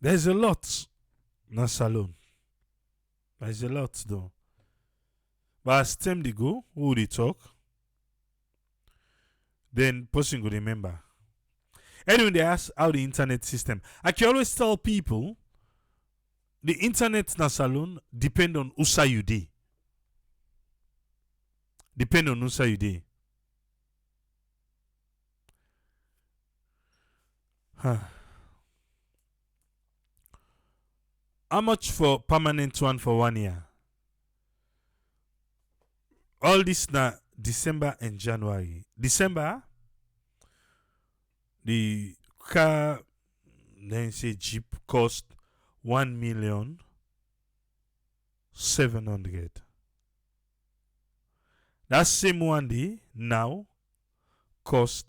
There's a lot na salon. There's a lot though. But as time they go, who they talk, then person go remember. Anyway, they ask how the internet system. I can always tell people the internet na salon depend on usa you dey. Depend on usa you dey. Huh. How much for permanent one for 1 year? All this na December and January. December, the car, then say Jeep cost 1,700,000. That same one day now cost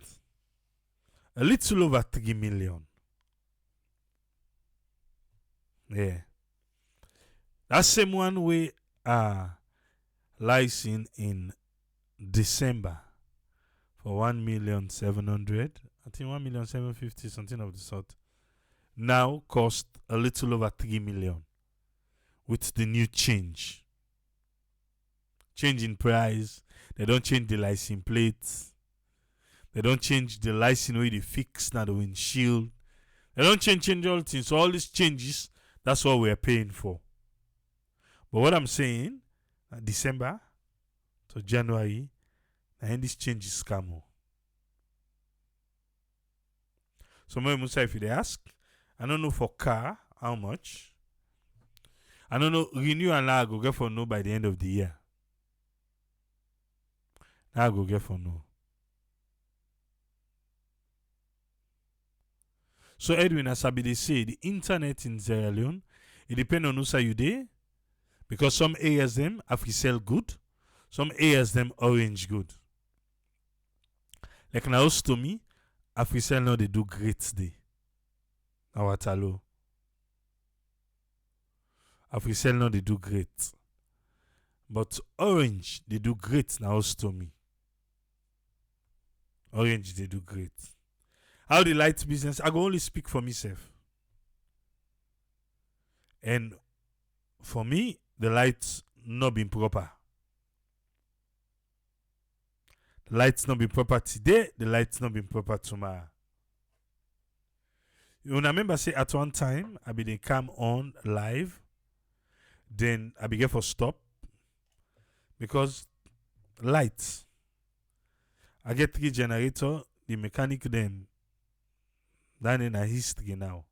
a little over 3 million. Yeah. That same one we licensed in December for 1,700,000. I think 1,750,000, something of the sort. Now cost a little over 3 million with the new change. Change in price. They don't change the license plates. They don't change the license way they fix now the windshield. They don't change all things. So all these changes, that's what we're paying for. But what I'm saying, December to January, and this changes come. So Musa, if they ask, I don't know for car how much. I don't know renew and I go get for no by the end of the year. I go get for no. So Edwin, as they say, the internet in Sierra Leone, it depends on who you dey, because some areas them Africell good, some areas them Orange good. Like now to me, Africell now they do great day. Now Watalo. Africell now they do great. But Orange they do great now to me. Orange they do great. How the light business, I go only speak for myself. And for me, the lights not been proper. The lights not been proper today, the lights not been proper tomorrow. You remember say at one time I be come on live, then I began for stop because lights. I get 3 generator, the mechanic them. That in a history now.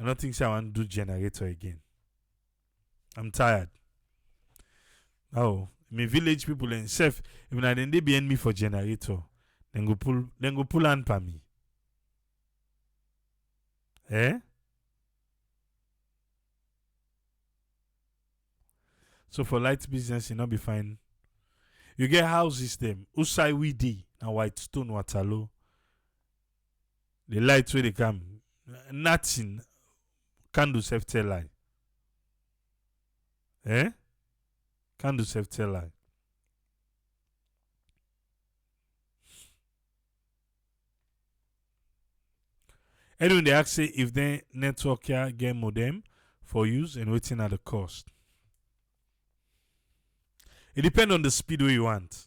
I don't think so I want to do generator again. I'm tired. Oh, my village people and self, even I didn't be me for generator, then go pull on for me. Eh? So for light business, you not be fine. You get houses them. Usai Widi and Whitestone Waterloo. The lights where they come. Nothing can do safety light. Eh? Can do safety light. Anyway, they ask say if the network here get modem for use and waiting at the cost. It depends on the speed you want.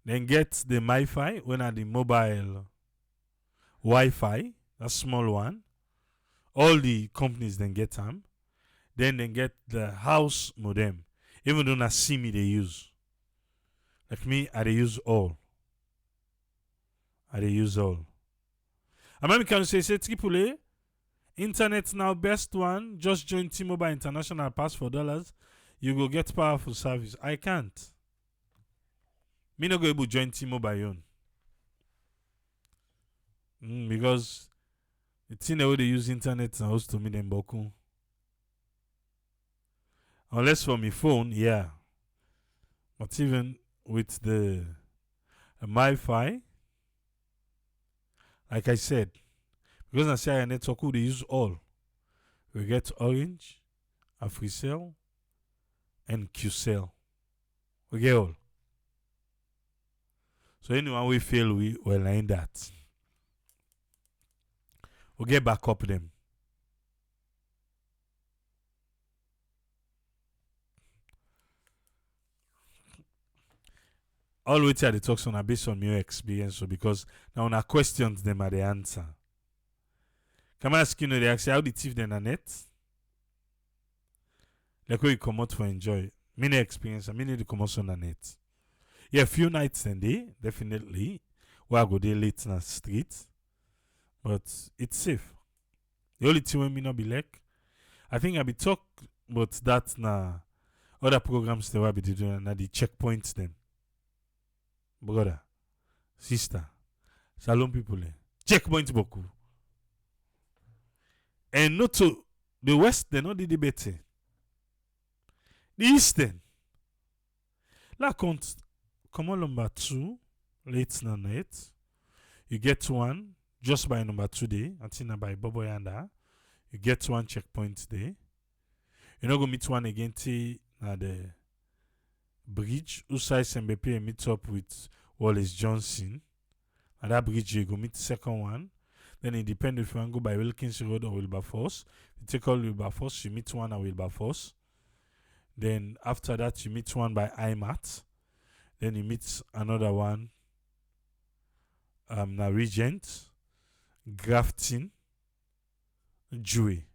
Then get the MiFi when at the mobile Wi-Fi, that small one. All the companies then get them. Then they get the house modem. Even though not see me they use. Like me, I they use all. I mean, can say AAA, internet now best one. Just join T-Mobile International, pass $4. You go get powerful service. I can't. Me not go able to join T-Mobile own. Because the thing that they use internet now to me them boku. Unless for my phone, yeah. But even with the MiFi, like I said, because I say I network, they use all. We get Orange, Africell, and QCell. We get all. So anyone we fail, we well in that. We get back up them. All which are the talks on are based on your experience, so because now on our questions them are the answer. Can I ask you they ask how the thief then a net? Like where you come out for enjoy. Many experience, I mean the come out on a net. Yeah, few nights and day, definitely. Where I go there late in the street. But it's safe. The only thing when me not be like, I think I be talk about that na other programs they will be doing na the checkpoints them. Brother, sister, salon people, checkpoint beaucoup. And not to the West, they not the better. The Eastern. La compte, comment number 2, late night. You get one just by number 2 day, until by Bobo Yanda. You get one checkpoint there. You not go meet one again till the bridge. Usai Sembepe meet up with Wallace Johnson. At that bridge, you go meet the second one. Then it depends if you want to go by Wilkins Road or Wilberforce. You take all Wilberforce, you meet one at Wilberforce. Then after that, you meet one by IMAT. Then you meet another one, na Regent, Grafton, Dewey.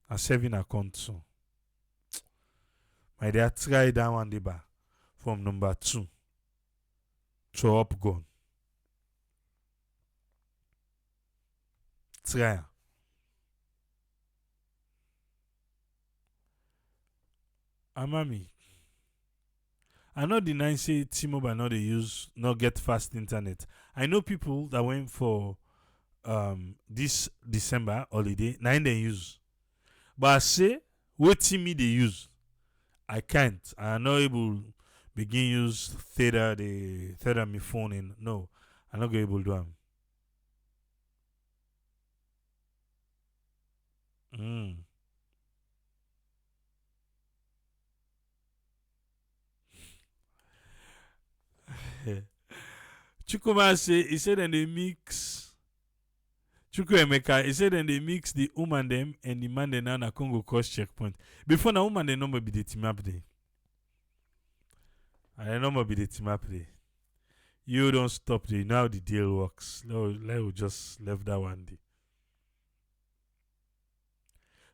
A 7 account so. My dear, try that one the bar from number 2 to up gone. Try. Amami. I know the 9 say T-Mobile not they use not get fast internet. I know people that went for this December holiday, 9 they use. But I say what me they use. I can't. I'm not able begin use theta my phone in. No. I'm not able to do them. Chukuma say he said then they mix Chuku Emeka, he said then they mix the woman them and the man then na Congo cross checkpoint. Before na woman the number be the team up there. And the number be the team up there. You don't stop there. You know how the deal works. Let just left that one day.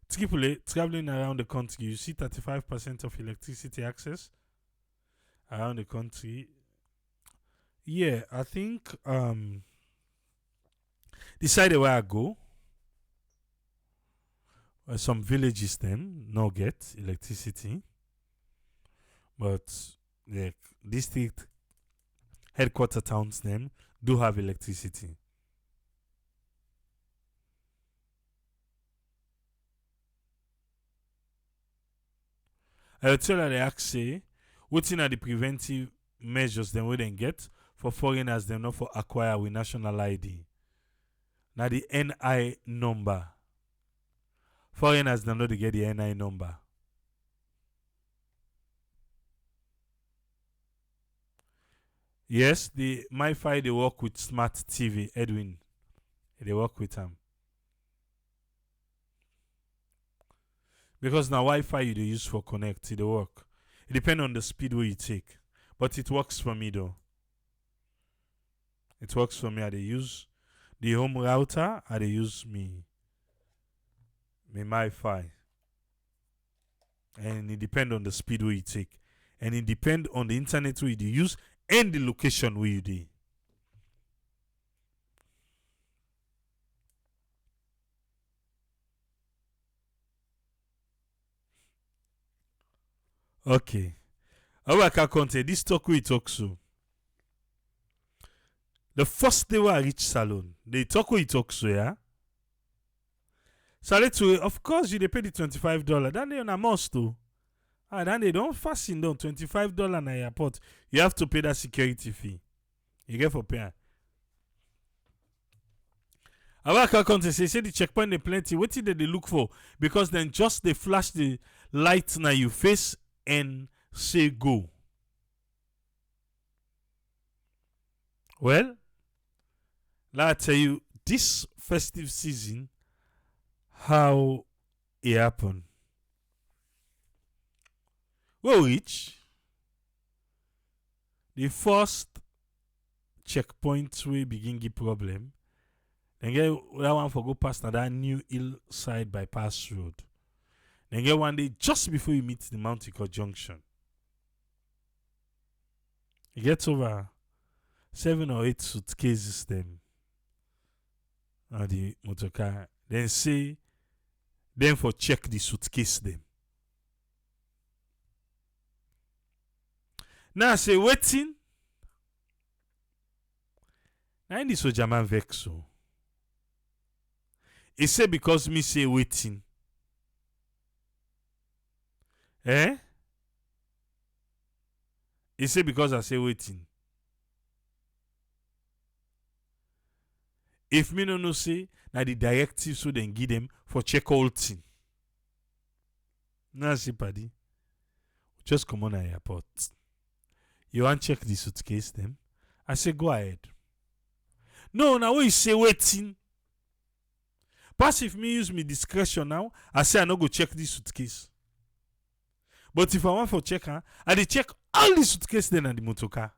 Tripoli, traveling around the country, you see 35% of electricity access around the country. Yeah, I think the side where I go, some villages them no get electricity, but the district headquarter towns them do have electricity. I will tell her they ask say, what are the preventive measures them we then get for foreigners them not for acquire with national ID. Now the NI number. Foreigners them not to get the NI number. Yes, the MiFi they work with smart TV, Edwin. They work with them. Because now Wi-Fi you they use for connect, it work. It depends on the speed where you take. But it works for me though. It works for me. I they use the home router, I they use me MiFi. And it depends on the speed where you take. And it depends on the internet where you use and the location where you do. Okay. I can content this talk we talk so. The first day I reach salon, they talk we talk so, yeah. So of course you they pay the $25. Then they on a must too. Then they don't fasten down $25 na airport. You have to pay that security fee. You get for pay. I can content say the checkpoint they plenty. What did they look for? Because then just they flash the light na you face and say go. Well, let I tell you this festive season, how it happened. We reach the first checkpoint we begin give problem. Then get that one for go past that new hillside bypass road. Then get one day just before you meet the Mount Iko junction. You get over 7 or 8 suitcases them on the motor car. Then for check the suitcase them. Now say waiting. Now in the soldier man vex so. He say because me say waiting. Eh? He say because I say waiting. If me no say, now the directive so then give them for check all thing. Now see paddy. Just come on at airport. You want check the suitcase them? I say go ahead. No, now when you say waiting. Pass if me use me discretion now, I say I no go check this suitcase. But if I want for check her, I dey check all the suitcase then at the motor car.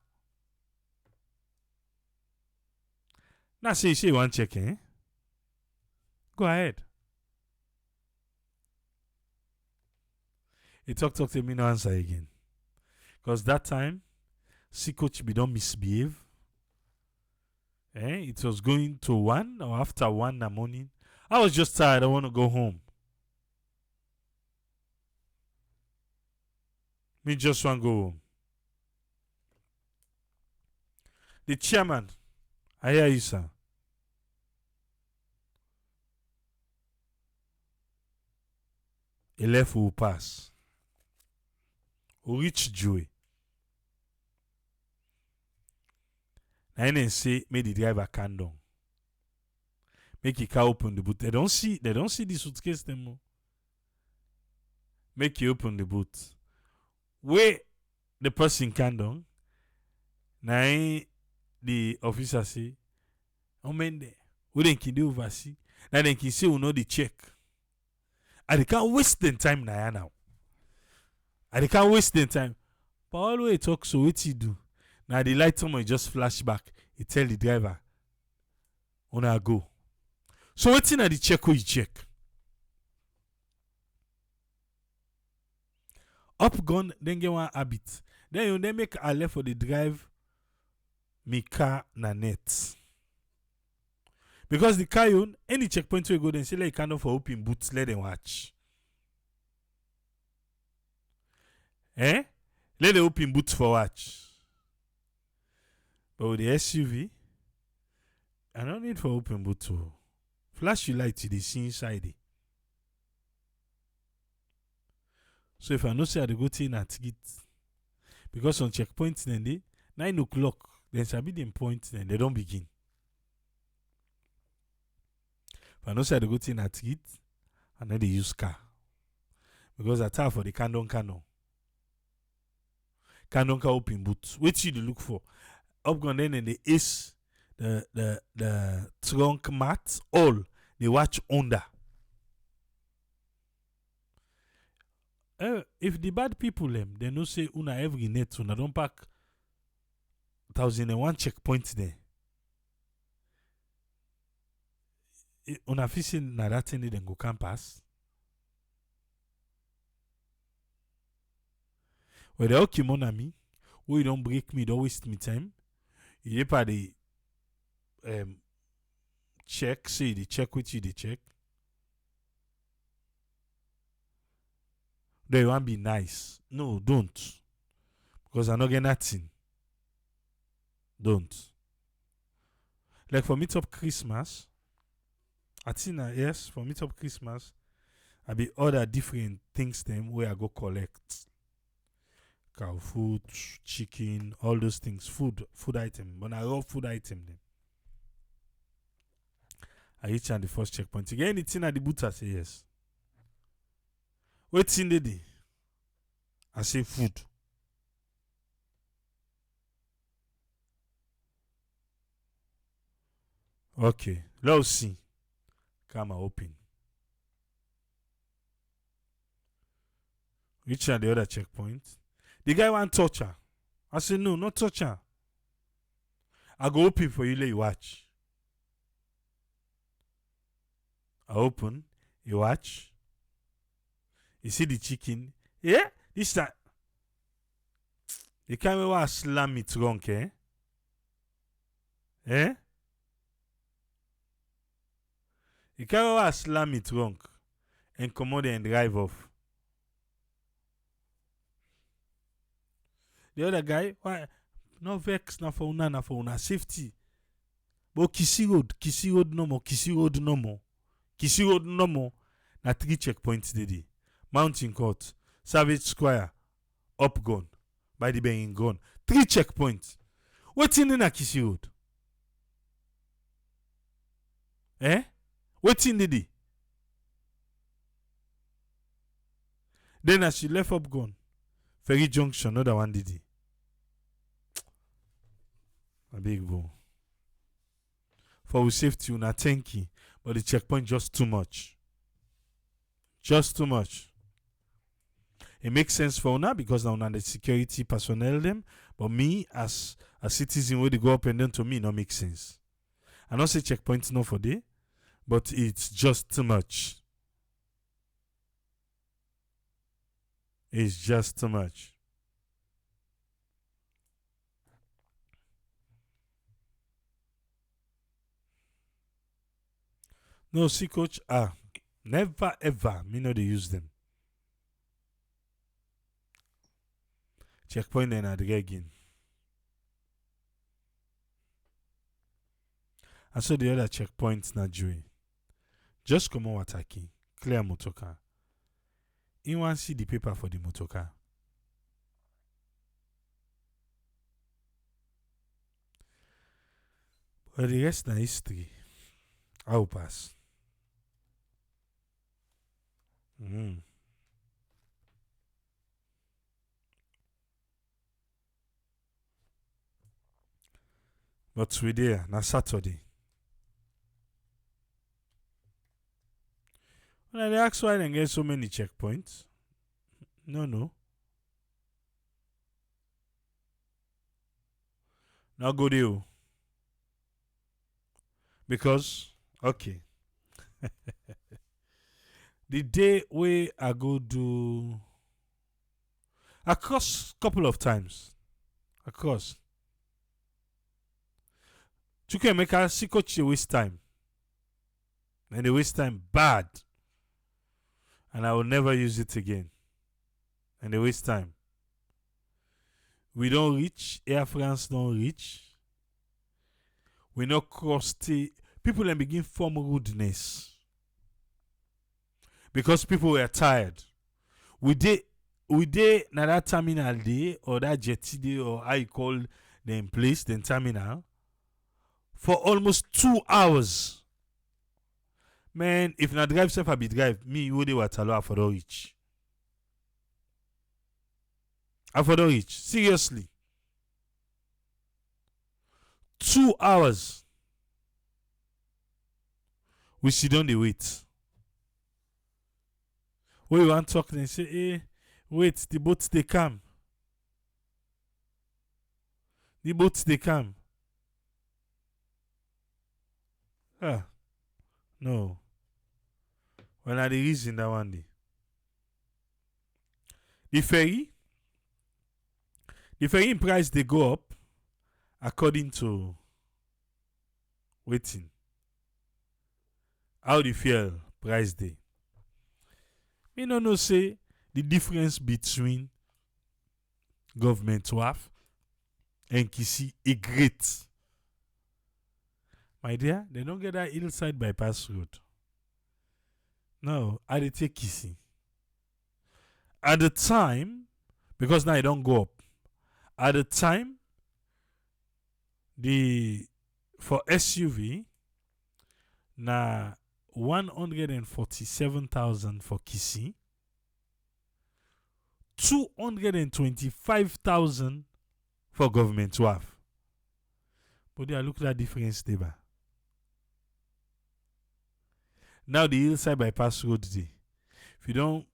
Now say you want check, eh? Go ahead. He talk to me, no answer again. Because that time, see coach be don't misbehave. It was going to 1 or after 1 in the morning. I was just tired. I want to go home. Me just want to go home. The chairman, I hear you, sir. He left will pass. We reach Joey. I didn't say make the driver calm down. Make the car open the boot. They don't see the suitcase them. Make you open the boot. Where the person calm down. Now the officer say, "Oh man, we don't can do oversee. Now they can say we know the check. And they can't waste the time now. And they can't waste the time. But always talk so what you do. Now the light someone just flash back. He tell the driver, "Wanna go." So what's in the check you check? Up gun, then get one habit. Then you then make a left for the drive me car na net. Because the car you any checkpoint where you go, then say like kind of for open boots, let them watch. Let them open boots for watch. But with the SUV, I don't need for open boot to flash your light to the see inside it. So if I know say I go to at gate, because on checkpoints then they 9 o'clock, then shall be the point then they don't begin. If I know say I go to at gate, and then they use car. Because I tell for the Canon car open boot. What you look for? Up gone then and the ace the trunk mat all they watch under. If the bad people them, they no say una every net una don't pack 1001 checkpoints there. Una fishing na that thing then go campus. Well, they all come on me. Oh, you don't break me, don't waste me time. You dey pa the check, say the check with you, the check. Do you want to be nice? No, don't. Because I'm not getting nothing. Don't. Like for meet up Christmas, I think yes, for meet up Christmas, I be order different things them where I go collect. Cow food, chicken, all those things, food item. But I love food item them. I reach on the first checkpoint. You get anything at the boot? I say yes. What's in the day? I say food. Okay, Let's see. Come open. Reach at the other checkpoint. The guy want touch her. I said, no, not touch her. I go open for you, let you watch. I open, you watch. You see the chicken. Yeah? This time. You can't even slam it wrong, eh? Eh? You can't even slam it wrong and come out and drive off. The other guy, why? No vex, na for una safety. But Kisi Road no more. Na 3 checkpoints today. Mountain Court, Savage Square, Up Gun, by the Banging Gun. 3 checkpoints. What's in na Kisi Road? Eh? What's in the Then as she left Up Gun, Ferry Junction, another one did. A big boo. For we safety, una thank you. But the checkpoint just too much. Just too much. It makes sense for una because now the security personnel them. But me as a citizen where they go up and down, to me no make sense. I don't say checkpoint no for day, but it's just too much. It's just too much. No, see, coach, never ever, me know they use them. Checkpoint then at the again. I saw the other checkpoints na joy. Just come on Wataki, clear motorcar. You want see the paper for the motorcar. But the rest na history. I will pass. But we there na Saturday. When they ask why they get so many checkpoints, no. Now go there. Because, okay. The day where I go do across couple of times. Across. Chuke make a see coach waste time. And they waste time bad. And I will never use it again. And they waste time. We don't reach. Air France don't reach. We not cross the people and begin form rudeness. Because people were tired. We did na that terminal day or that jetty day or how you call them place, the terminal, for almost 2 hours. Man, if na drive self I be drive, me who they were talo for the reach. I for the reach. Seriously. 2 hours. We sit down the wait. When you want to talk, they say, hey, wait, the boats they come. The boats they come. No. Well, now the reason that one day. The ferry in price they go up according to waiting. How the fuel price they. Me no know say the difference between government WAF and Kisi is great. My dear, they don't get that hillside bypass road. No, I take Kisi. At the time, because now I don't go up. At the time, for SUV, na 147,000 for Kisi, 225,000 for government WAF. But I look at that difference there. Now the hillside bypass road dey. If you don't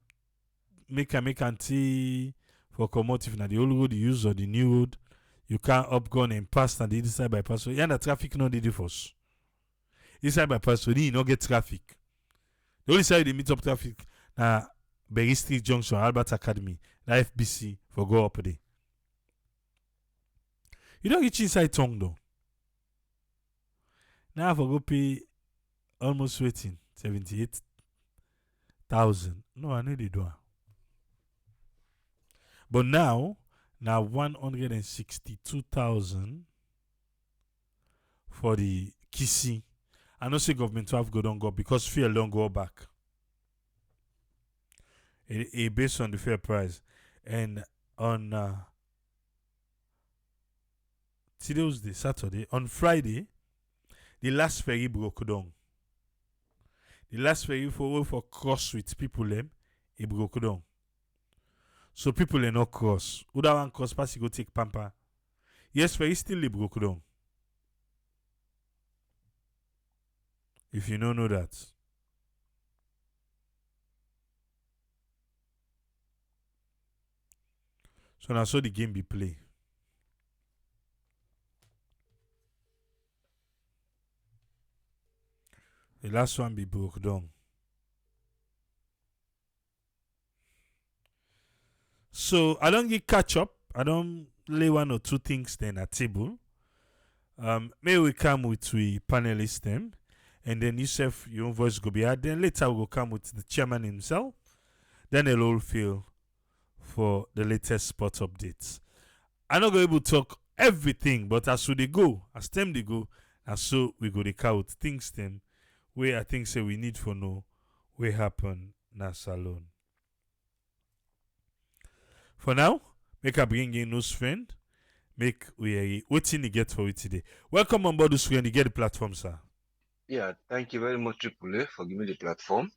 make anti for comot, if na the old road you use or the new road, you can't up gun and pass na the hillside bypass road. Yeah, the traffic no dey dey for us. Hillside bypass road, you no get traffic. The only side they meet up traffic na Berry Street Junction, Albert Academy, na FBC for go up there. You don't reach inside Tongue though. Now I for go pay almost waiting 78,000. No, I know they do. But now 162,000 for the Kisi. I know say government to have go don't go because fuel don't go back. It based on the fair price. And on today was the Saturday. On Friday, the last ferry broke down. The last ferry for cross with people them, it broke down. So people are not cross. Who that one cross pass you go take pamper. Yes, ferry still broke down. If you don't know that. So now so the game be play. The last one be broke down. So I don't get catch up. I don't lay one or two things then at table. May we come with we panelists them, and then yourself, your own voice go be out. Then later we will come with the chairman himself. Then they'll all feel for the latest spot updates. I'm not going to talk everything, but as they go, as them they go, and so we go to count things them where I think say we need for know where happen na salon. For now, make a bring in news friend. Make we waiting to get for it today. Welcome on board, friend. You get the platform, sir. Yeah, thank you very much, Triple A, for giving me the platform,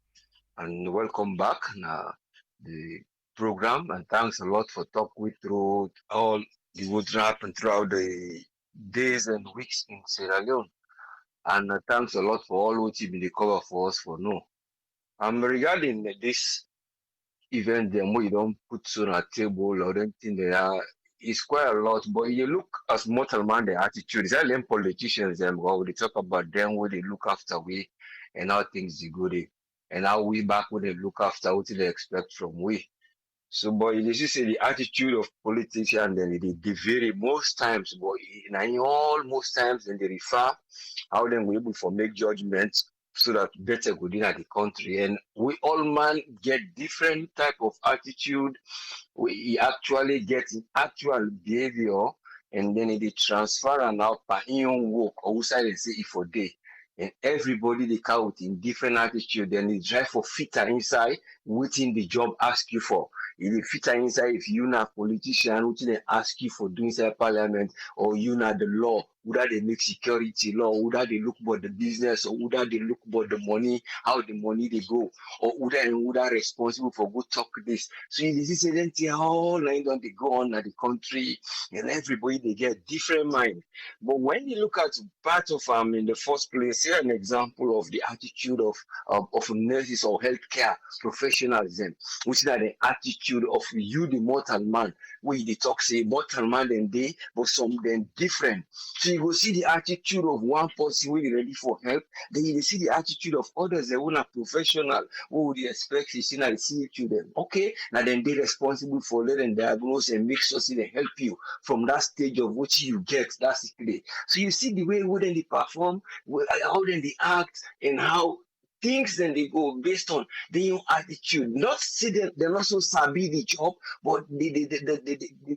and welcome back now the program. And thanks a lot for talk with through all the what happened throughout the days and weeks in Sierra Leone. And thanks a lot for all what you been the cover for us for no. Regarding this event, the more you don't put on a table or anything there. It's quite a lot, but you look as mortal man the attitude. It's like politicians them well, they talk about them where they look after we and how things they go there. And how we back when they look after what they expect from we. So but you just say the attitude of politicians then they vary most times, but in all most times then they refer how then we able for make judgments so that better good in the country. And we all man get different type of attitude we actually get in actual behavior and then it transfer and now per own work outside and say if for day. And everybody they count in different attitude, then they drive for fitter inside within the job ask you for. If you fitter inside, if you not politician, who they ask you for doing inside parliament, or you not the law, whether they make security law, whether they look about the business, or whether they look about the money, how the money they go, or whether responsible for good talk this. So this is a all line on they go on at the country, and everybody they get different mind. But when you look at part of in the first place, here an example of the attitude of nurses or healthcare professionals, then, which is the attitude of you, the mortal man, where they talk say mortal man and they, but some then different. So you go see the attitude of one person who is ready for help, then you see the attitude of others that are professional who would expect you see now see to them. Okay, now then they responsible for letting diagnose and make sure they help you from that stage of what you get. That's it. So you see the way wouldn't they perform, how then they act, and how things then they go based on their attitude. Not say they're not so sabi the job, but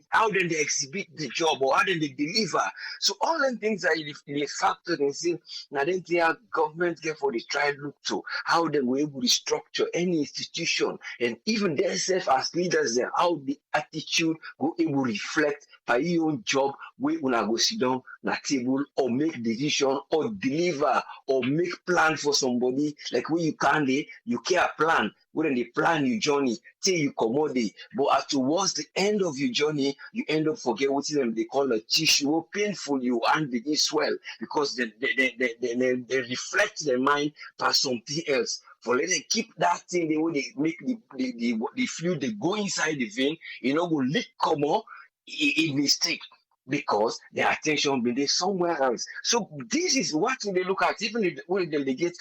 how then they exhibit the job or how then they deliver. So all them things are they factor and say now then they are government get for the try look to how they were able to structure any institution and even themselves as leaders then how the attitude go able to reflect by your own job where una go sit down na table or make decision or deliver or make plan for somebody like when you can you care plan when they plan your journey till you commodity but as towards the end of your journey you end up forget what them they call a tissue painful you and begin swell because they reflect their mind by something else for let them keep that thing the way they make the fluid they go inside the vein, go leak come on, it mistake because their attention be there somewhere else. So this is what they look at, even if when they get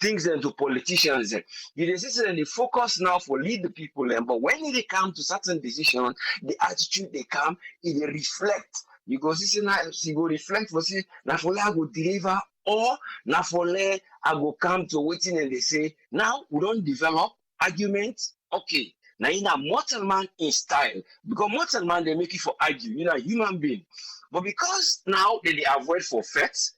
things into politicians. You see, they focus now for lead the people, but when they come to certain decisions, the attitude they come, it reflect. You go see now, you go reflect for see, now for I go deliver, or now for I go come to waiting and they say, now we don't develop arguments. Okay. Now in a mortal man in style, because mortal man they make it for argue, a human being. But because now they avoid for facts,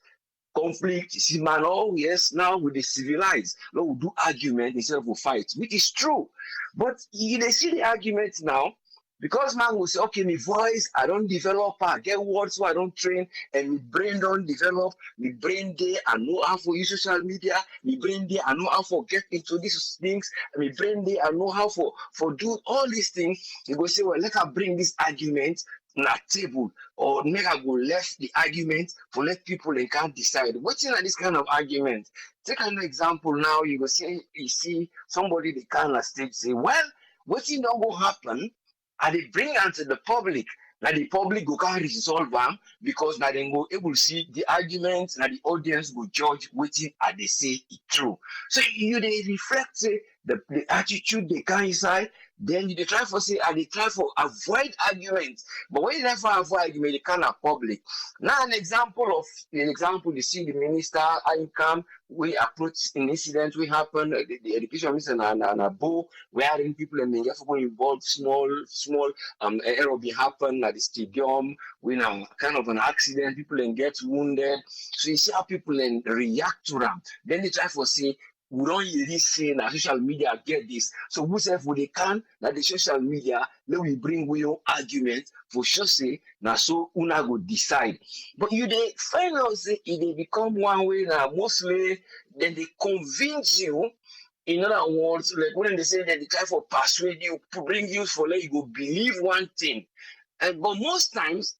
conflict, see man, oh yes, now we dey civilize. Now we do argument instead of a fight, which is true. But they see the argument now, because man will say, okay, my voice, I don't develop, I get words, so I don't train, and my brain don't develop, my brain there, I know how to use social media, my brain there, I know how to get into these things, my brain there, I know how for do all these things. You go say, well, let us bring this argument na table, or make I go left the argument for let people they can't decide. What's in this kind of argument? Take an example now, you go say, you see somebody they can't stage say, well, what's in not go happen? And they bring am to the public. Now the public go can resolve them because now they go able to see the arguments. Now the audience go judge wetin I they say it true. So you they reflect say the attitude they can inside. Then you try for say and they try for avoid arguments. But when you try for avoid argument, they cannot public. Now an example you see the minister income we approach an incident we happen the education minister and a bow wherein people and then just go involved small error be happen at the stadium when kind of an accident people then get wounded. So you see how people then react to them. Then they try for say we don't really say na social media get this. So who say for they can that the social media let we bring we own argument for sure say now so una go decide. But you they find out say if they become one way now mostly then they convince you. In other words, like when they say that they try for persuade you to bring you for let you go believe one thing. But most times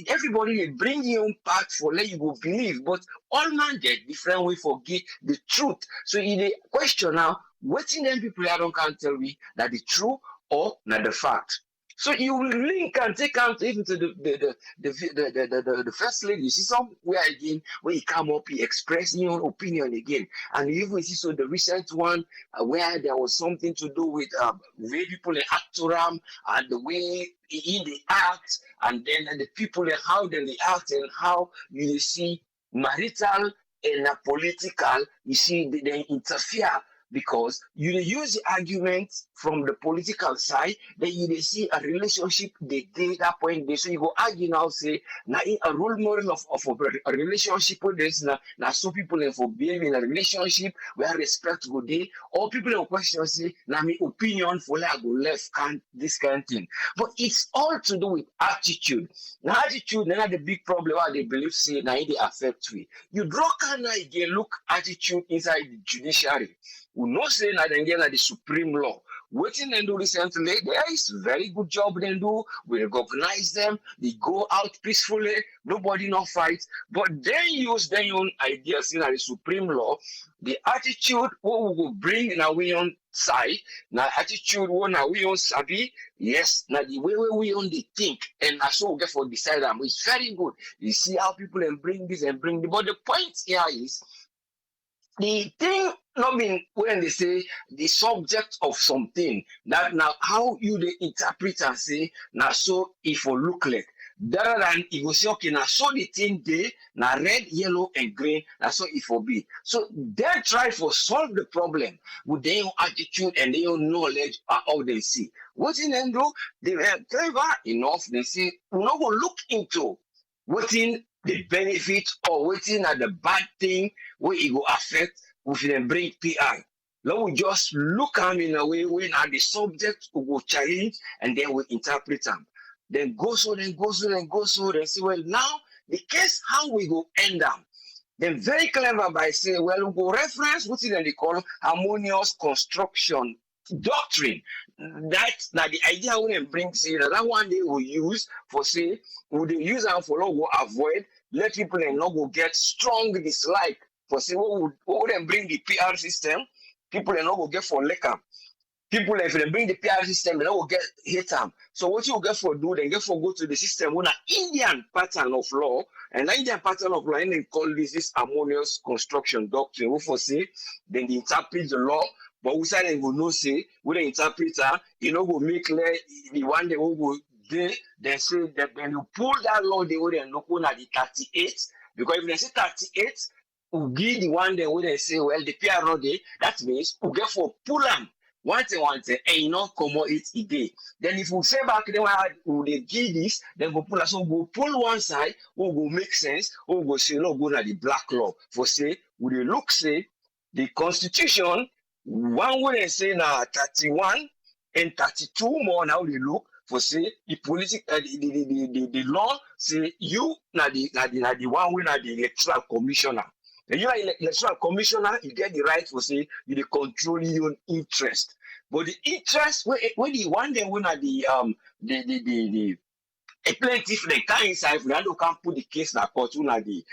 everybody they bring you part for let you go believe, but all man get different way for get the truth. So in the question now, what in them people I don't can tell me that the truth or not the fact. So you will link and take out even to the first lady. You see somewhere again where he come up, he express your opinion again, and you even see so the recent one where there was something to do with the way people act around and the way in the act, and then the people and how they act and how you see marital and political. You see they interfere. Because you use the argument from the political side, then you see a relationship they did that point there. So you go argue now, say, now a role model of a relationship with this, now some people for being in a relationship where respect go there, or people in question say, now my opinion for like go left, can't this kind of thing. But it's all to do with attitude. Now attitude, now the big problem what they believe say, now they affect we. You draw can again look attitude inside the judiciary. We know say that they get the supreme law. Waiting and do recently, there is very good job they do. We recognize them. They go out peacefully. Nobody no fight. But they use their own ideas in the supreme law. The attitude what we will bring in our own side. Now attitude what now we own sabi. Yes, now the way we only think. And that's what we get for decide them. It's very good. You see how people and bring this and bring this. But the point here is the thing not mean when they say the subject of something that now how you they interpret and say now so if you look like rather than you go say okay now so the thing they now red yellow and green now so it will be so they try for solve the problem with their own attitude and their own knowledge of how they see what in them do they were clever enough they say we not go look into what in the benefit or waiting at the bad thing where it will affect if them bring PR. Now we just look at them in a way when at the subject we will challenge and then we interpret them. Then go so, then say, well, now the case how we go end up. Then very clever by saying, well, we go reference what they call harmonious construction doctrine. That's now the idea when they bring say that one they will use for say, would they use and for will avoid let people and not go get strong dislike for say what would them bring the PR system, people they not go get for liquor. People if they bring the PR system, they will get hate them. So what you get for do, they get for go to the system when an Indian pattern of law, and the Indian pattern of law, and they call this harmonious construction doctrine. What for say, then they interpret the law, but we say they will no say, we the interpreter, you know, will make clear the one they will go they say that when you pull that law, they will then look at the 38, because if they say 38, we give the one they will then say, well, the PR law day, that means we get for pull them one thing, and you not come out it again. Then if we say back then we give this, then we pull so we pull one side, we go make sense, we go say no go na the black law. For say we look say the constitution one way say na 31 and 32 more now they look for say the political the law say you na the one way na the electoral commissioner. And you are electoral commissioner, you get the right to say you control your own interest. But the interest when the one day when are the a plaintiff they can inside we can put the case in court when are the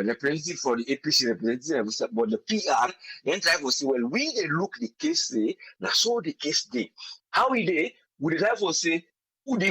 representative for the APC representative but the PR then try to say well we they look the case say now so the case day. How we they would try to say who the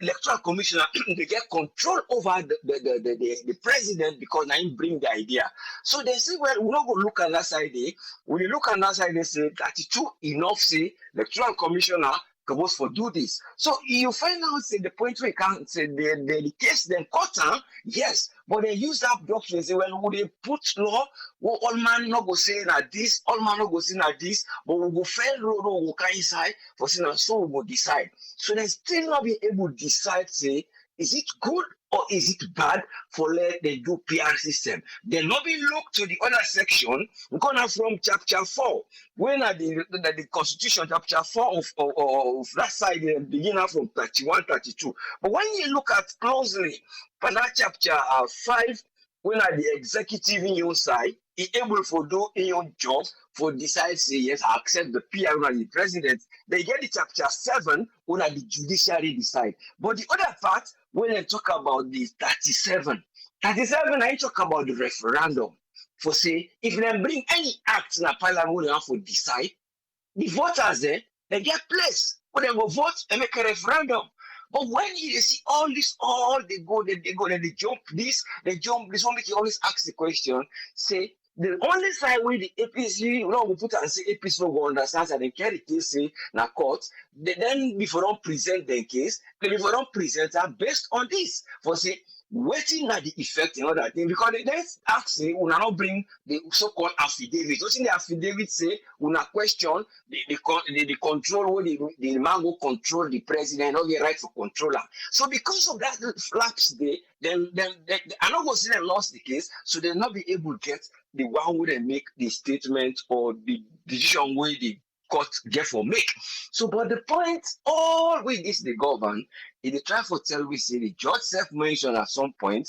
electoral commissioner they get control over the president because now him bring the idea. So they say, well, we're not going to look at that side there. When you look at that side, they say 32 enough say electoral commissioner supposed for do this. So you find out say the point where you can't say the case then cut yes, but they use that doctrine say, well, would they put law? Well, all man not go say that this, all man not go say that this, but we go fail road we go inside for saying so we go decide. So they still not be able to decide say is it good or is it bad for let them do PR system? Then not be look to the other section. We're gonna from chapter 4. When at the Constitution, chapter 4 of that side, beginning from 31, 32. But when you look at closely, for that chapter 5, when at the executive in your side, he able to do in your job for decide say yes, I accept the PR and the president. They get the chapter 7 when at the judiciary decide. But the other part, when they talk about the 37, I talk about the referendum. For say, if they bring any act in a parliament they have to decide, the voters there, they get place. When they go vote and make a referendum. But when you see all this, they go, then they jump this, one make you always ask the question, say, the only side where the APC, you know, we put and say APC no go understand and they carry the case say na court, then before don't present the case, they before don't present her based on this. For say, waiting at the effect and all that thing because they ask say we not bring the so-called affidavit. What's in the affidavit say we not question the control where the man will control the president or the right for controller. So because of that lapse there, then I not go see them lost the case, so they'll not be able to get the one where they make the statement or the decision where the court get for make. So but the point all with this the govern if they try to tell we say the judge self mentioned at some point,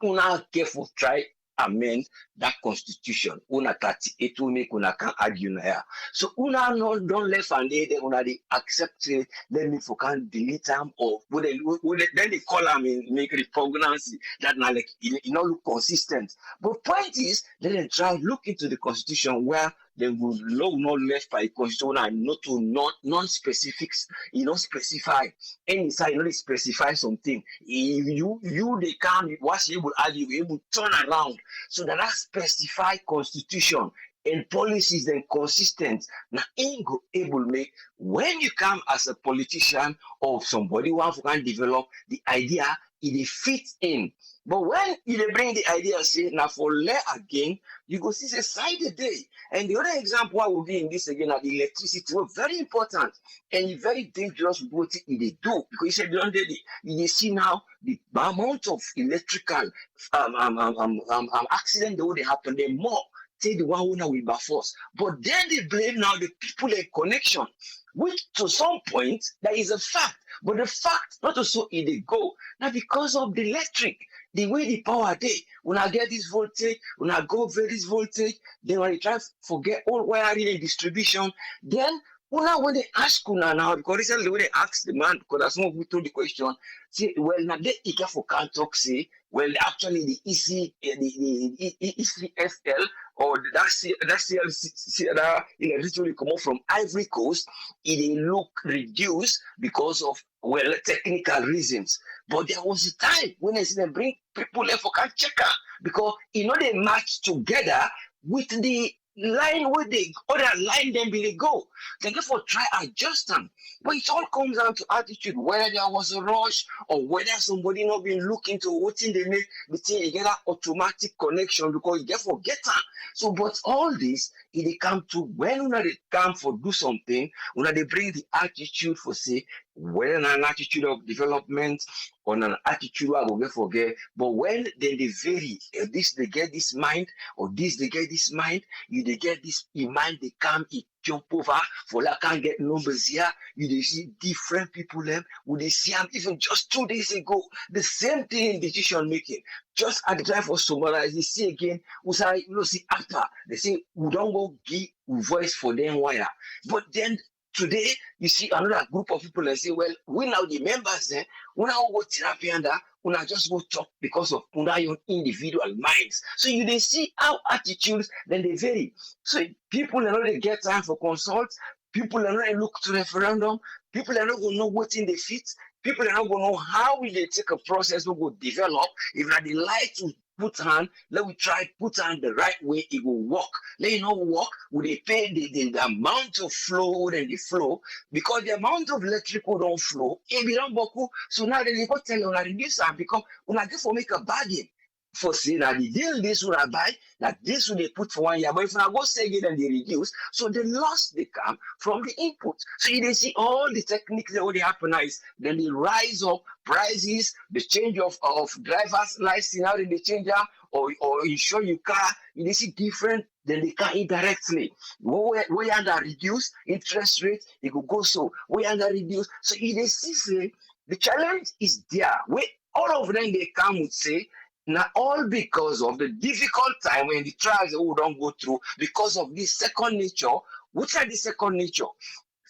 una careful try amend that constitution. Una 38 will make una can argue now. So una no don't left and then una they accept it, then if you can delete them or then they call them and make repugnancy that now like it not look consistent. But point is let them try look into the constitution where they will not left by constitution and not to non-specifics, you know, specify any side, you know, specify something. If you they can what you able argue, you able turn around. So that specify constitution and policies then consistent. Now ain't go able make when you come as a politician or somebody who can develop the idea, it fits in. But when you bring the idea, say now for lay again, you go see a side a day. And the other example I will be in this again are the electricity, very important and very dangerous what they do because you said beyond the you see now the amount of electrical accident that would happen, they more say the one who will be force. But then they blame now the people in connection, which to some point that is a fact. But the fact not also it they go now because of the electric. The way the power day, when I get this voltage, when I go over this voltage, then when I try to forget all wiring and distribution, then Una when they ask una now, because recently when they asked the man, because as some of we told the question, say, well, now they eager for can talk say, well, actually the the ECSL or that CLC that literally come out from Ivory Coast, it look reduced because of well technical reasons. But there was a time when I see them bring people there for can checker because they match together with the line where they other line them be they go. Then therefore try adjust them. But it all comes down to attitude, whether there was a rush or whether somebody not been looking to what in they make between you get that automatic connection because you get forget that. So but all this it they come to when una they come for do something, una they bring the attitude for say whether an attitude of development or an attitude I will get forget. But when then they vary, this they get this mind or this they get this mind, you they get this in mind they come it jump over for like can't get numbers here. You they see different people them would they see them even just 2 days ago. The same thing in decision making. Just at the time for summarize, you see again, we say you know see after they say we don't go give voice for them wire. But then today you see another group of people and say, well, we now the members then we now go therapy and that we now just go talk because of una your individual minds. So you they see how attitudes then they vary. So people are not they get time for consult, people are not look to referendum, people are not gonna know what in the fit, people are not gonna know how will they take a process will go develop if not they like to put hand, let we try put hand the right way, it will work. Let it not work, will they pay the amount of flow and the flow because the amount of electrical don't flow, it be don't boku. So now they go tell you una reduce am because una get for make a bargain. For say that the deal this will I buy, that this will they put for 1 year. But if I go say it and they reduce, so the loss they come from the input. So you they see all the techniques that what they happen now is then the rise of prices, the change of driver's license, how they change that, or insure your car, you they see different then they can indirectly. Where under reduce interest rate, it could go so. Where under reduce. So you they see say the challenge is there. Where all of them they come would say now, all because of the difficult time when the trials that we don't go through, because of this second nature, which are the second nature?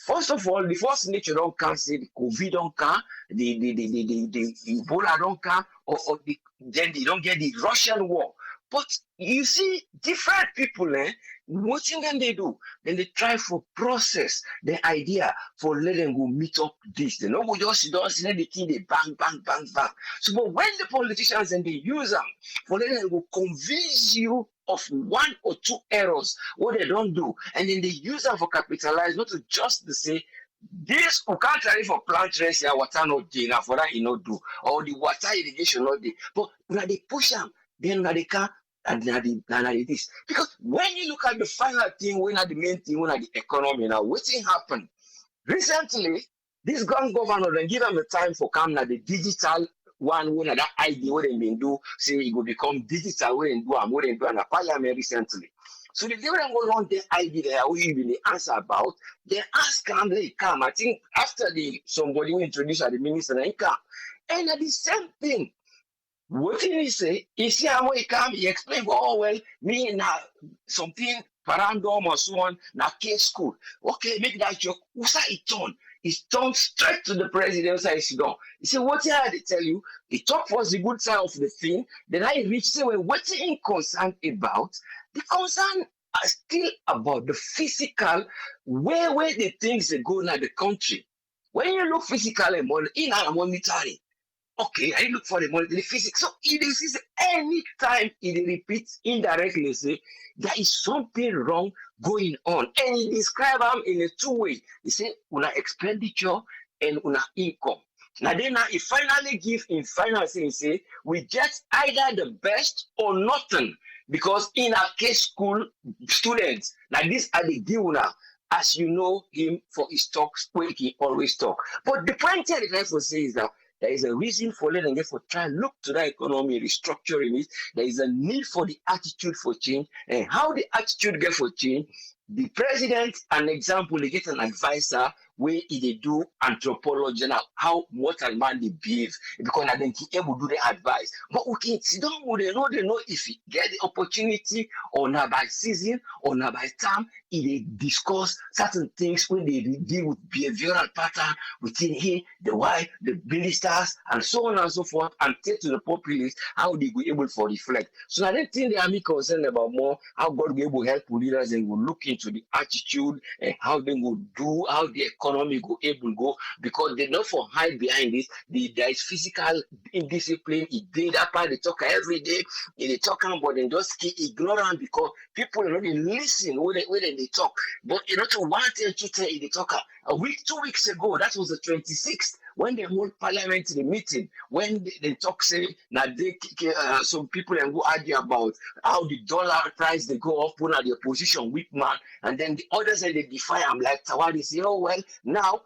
First of all, the first nature don't come, say the COVID don't come, the Ebola don't come, or then they don't get the Russian war. But you see, different people, what then they do? Then they try for process the idea for let them go meet up this. They don't go just don't see anything they bang, bang, bang, bang. So but when the politicians and they use them for let them go convince you of one or two errors, what they don't do, and then they use them for capitalize, not to just to say this we can't try for plant race here, water not dey, now for that you not do, or the water irrigation not dey. But when they push them, then when they can and now this. Because when you look at the final thing, when at the main thing, when at the economy now, what thing happened? Recently, this governor then give them the time for come now the digital one when that idea what they been do, say it will become digital when do and what they do and a parliament recently. So the different go on the idea there we even the answer about, they ask come, they come. I think after the somebody who introduced the minister and come. And at the same thing, what did he say? He see how he come, he explained, oh well, me now something parandom or so on, now case school. Okay, make that joke. What's that it turn? He turned straight to the president side sit down. He said, what did I tell you? He talked was the good side of the thing. Then I reached say, well, what he concerned about? The concern are still about the physical, where the things that go in the country. When you look physical and in our monetary, okay, I look for the money, the physics. So it is any time it repeats indirectly, say there is something wrong going on. And he describe them in a two-way. He say, una expenditure and una income. Now then he finally give in final say we get either the best or nothing. Because in our case school students, like this are the deal now. As you know him for his talks, where he always talk. But the point here the for say is that there is a reason for letting get for try and look to that economy, restructuring it. There is a need for the attitude for change. And how the attitude get for change, the president, an example, they get an advisor where they do anthropology now, how mortal man they behave, because I think he able to do the advice. But we can sit down with they know if he get the opportunity or not by season or not by time, they discuss certain things when they deal with behavioral pattern within him, the wife, the ministers, and so on and so forth, and take to the populace how they be able to reflect. So I don't think they are me concerned about more how God will be able to help leaders and will look into the attitude and how they will do, how the economy will able to go, because they not for hide behind this. There is physical indiscipline. It did that part they talk every day. They talk about them just keep ignorant because people are not listen when they talk. But you know to one thing to tell the talker a week, 2 weeks ago, that was the 26th when the whole parliament the meeting when they talk say now they some people and go argue about how the dollar price they go up when at the opposition weak man and then the others and they defy I'm like Tawari say oh well now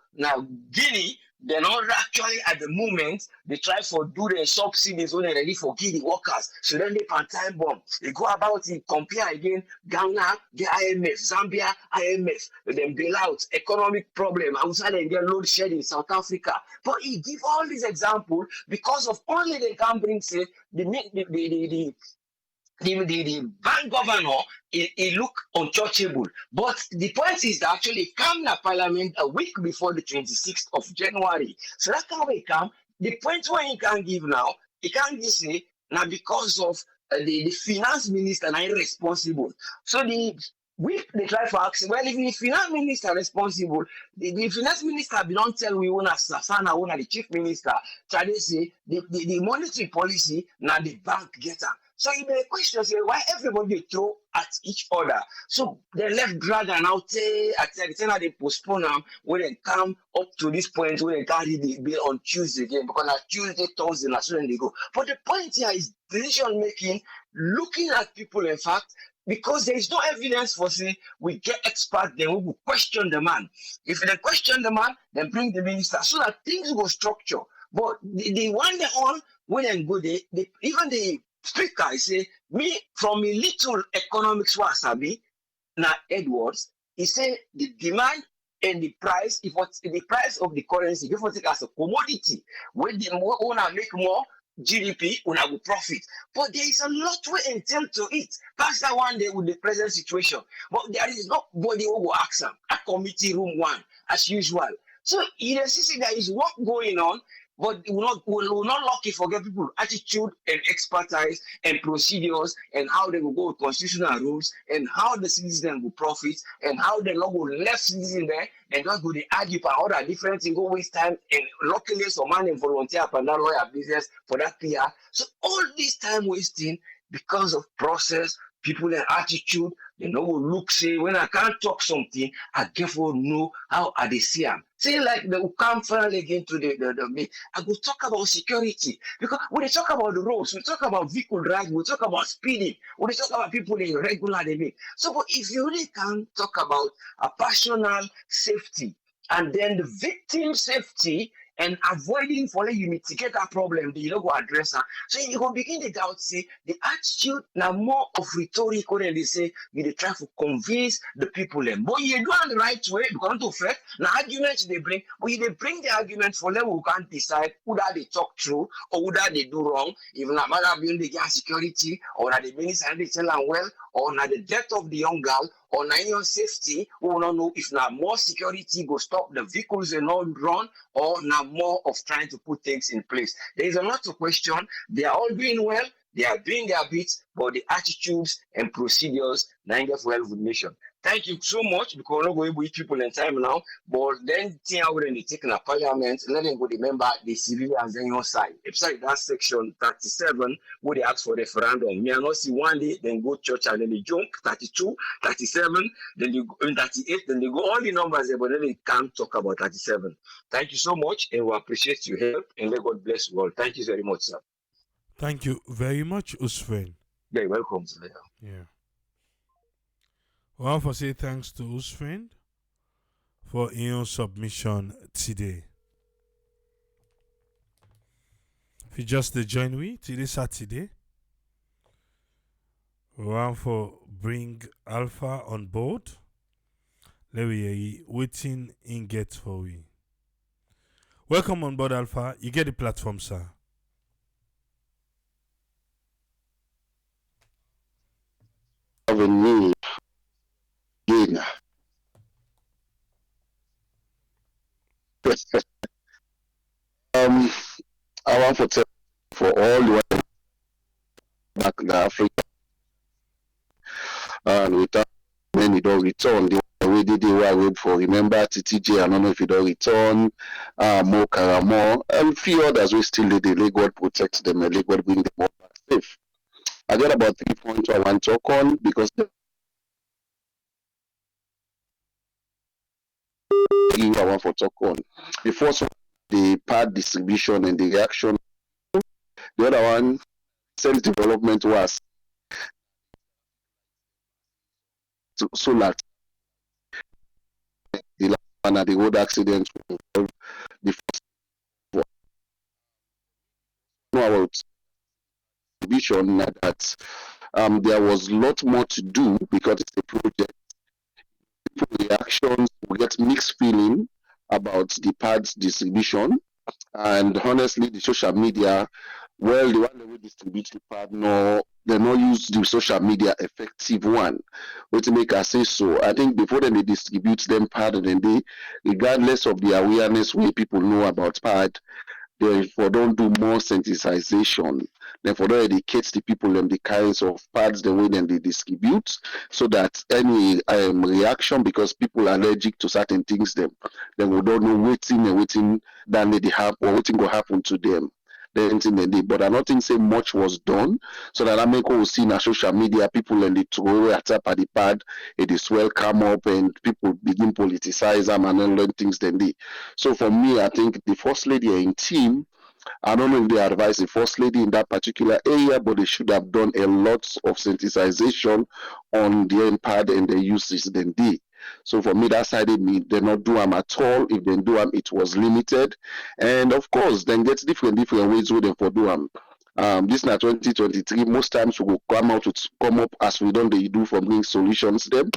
Guinea they're not actually at the moment they try for do the subsidies when they're ready for Guinea workers so then they pan time bomb they go about it compare again Ghana the IMF Zambia IMF then bail out economic problem outside and get load shed in South Africa but he give all these examples because of only they can bring say the bank governor he look untouchable. But the point is that actually he come to parliament a week before the 26th of January. So that's how he come. The point where he can give now, he can't just say now because of the finance minister now irresponsible. So they try for asking, well, if the finance minister responsible, the finance minister be don't tell we own as Safana, own the chief minister, try to say the monetary policy now the bank get her. So you may question say why everybody throw at each other. So they left drag and out at the time they postpone them when they come up to this point when they carry the bill on Tuesday again because on Tuesday, Thursday, that's when they go. But the point here is decision making, looking at people in fact, because there is no evidence for say we get experts then we will question the man. If they question the man, then bring the minister so that things will structure. But the one they on when they go even the speaker I say me from a little economics wasabi now Edwards he say the demand and the price if what the price of the currency if you take as a commodity when the more owner make more GDP una will profit but there is a lot we entail to it pass that one day with the present situation but there is nobody who will ask them a committee room one as usual so you see there is work going on but we will not lucky forget people attitude and expertise and procedures and how they will go with constitutional rules and how the citizen will profit and how the law will left citizen there and just go the argue for other different things, go waste time and luckily some man and volunteer for that lawyer business for that PR. So all this time wasting because of process, people and attitude, they know will look say when I can't talk something, I therefore know how I they see them. Say like they will come finally again to the I will talk about security because when they talk about the roads, we talk about vehicle driving, we talk about speeding, when they talk about people in regular they make. So but if you really can talk about a personal safety and then the victim safety and avoiding for you mitigate that problem, you don't go address that. So you go begin to doubt, say the attitude now more of rhetorical than they say you they try to convince the people them. But you do it the right way because to fact now arguments they bring, but they bring the argument for them who can't decide who that they talk true or who that they do wrong, even no matter being the gas security or that the minister they tell them well, or now the death of the young girl, or now your safety, we will not know if now more security go stop the vehicles and not run, or now more of trying to put things in place. There is a lot of question. They are all doing well. They are doing their bits, but the attitudes and procedures, Nigeria for help with nation. Thank you so much because we're not going with people in time now. But then, thing I would take in a parliament, let them go remember the civilians on your side. Beside that section 37, where they ask for referendum. Me, I not see one day, then go church and then they jump 32, 37, then they go in 38, then they go all the numbers there, but then they can't talk about 37. Thank you so much, and we appreciate your help, and let God bless you all. Thank you very much, sir. Thank you very much, Usfren. Very welcome, sir. Yeah. I want to say thanks to Usfren for your submission today. If you just join me today Saturday, we want to bring Alpha on board. Let we hear you. Waiting in get for we. Welcome on board, Alpha. You get the platform, sir. Having me again. um, I want to tell for all the way back in Africa, and we thank many don't return. The way they were wait for. Remember TTJ, I don't know if you don't return. Mo Karamo, and few others we still did. Let God protect them and let God bring them all back safe. I got about 3 points I want to talk on because I want to talk on. The first one, the part distribution and the reaction. The other one, self development was so that the last one at the road accident the first one about distribution that there was a lot more to do because it's a project. People reactions we get mixed feeling about the pads distribution, and honestly the social media, well, the one that will distribute the pad, no, they not use the social media effective one. What to make us say so? I think before then they distribute them pad, and then they, regardless of the awareness where people know about pad, therefore don't do more sensitization. Therefore don't educate the people on the kinds of pads the way then they distribute, so that any reaction because people are allergic to certain things then we don't know waiting and waiting that they have or waiting will happen to them. But I don't think say much was done, so that I make all see in social media people and they throw at up at the pad, it is well come up and people begin politicize them and then learn things then they. So for me, I think the first lady in team, I don't know if they advise the first lady in that particular area, but they should have done a lot of sensitization on the impact and the uses than they. So for me, that side of me, they not do them at all. If they do them, it was limited. And of course, then get different ways with them for do them. This now 2023. Most times we will come up as we don't they do for bring solutions. Them,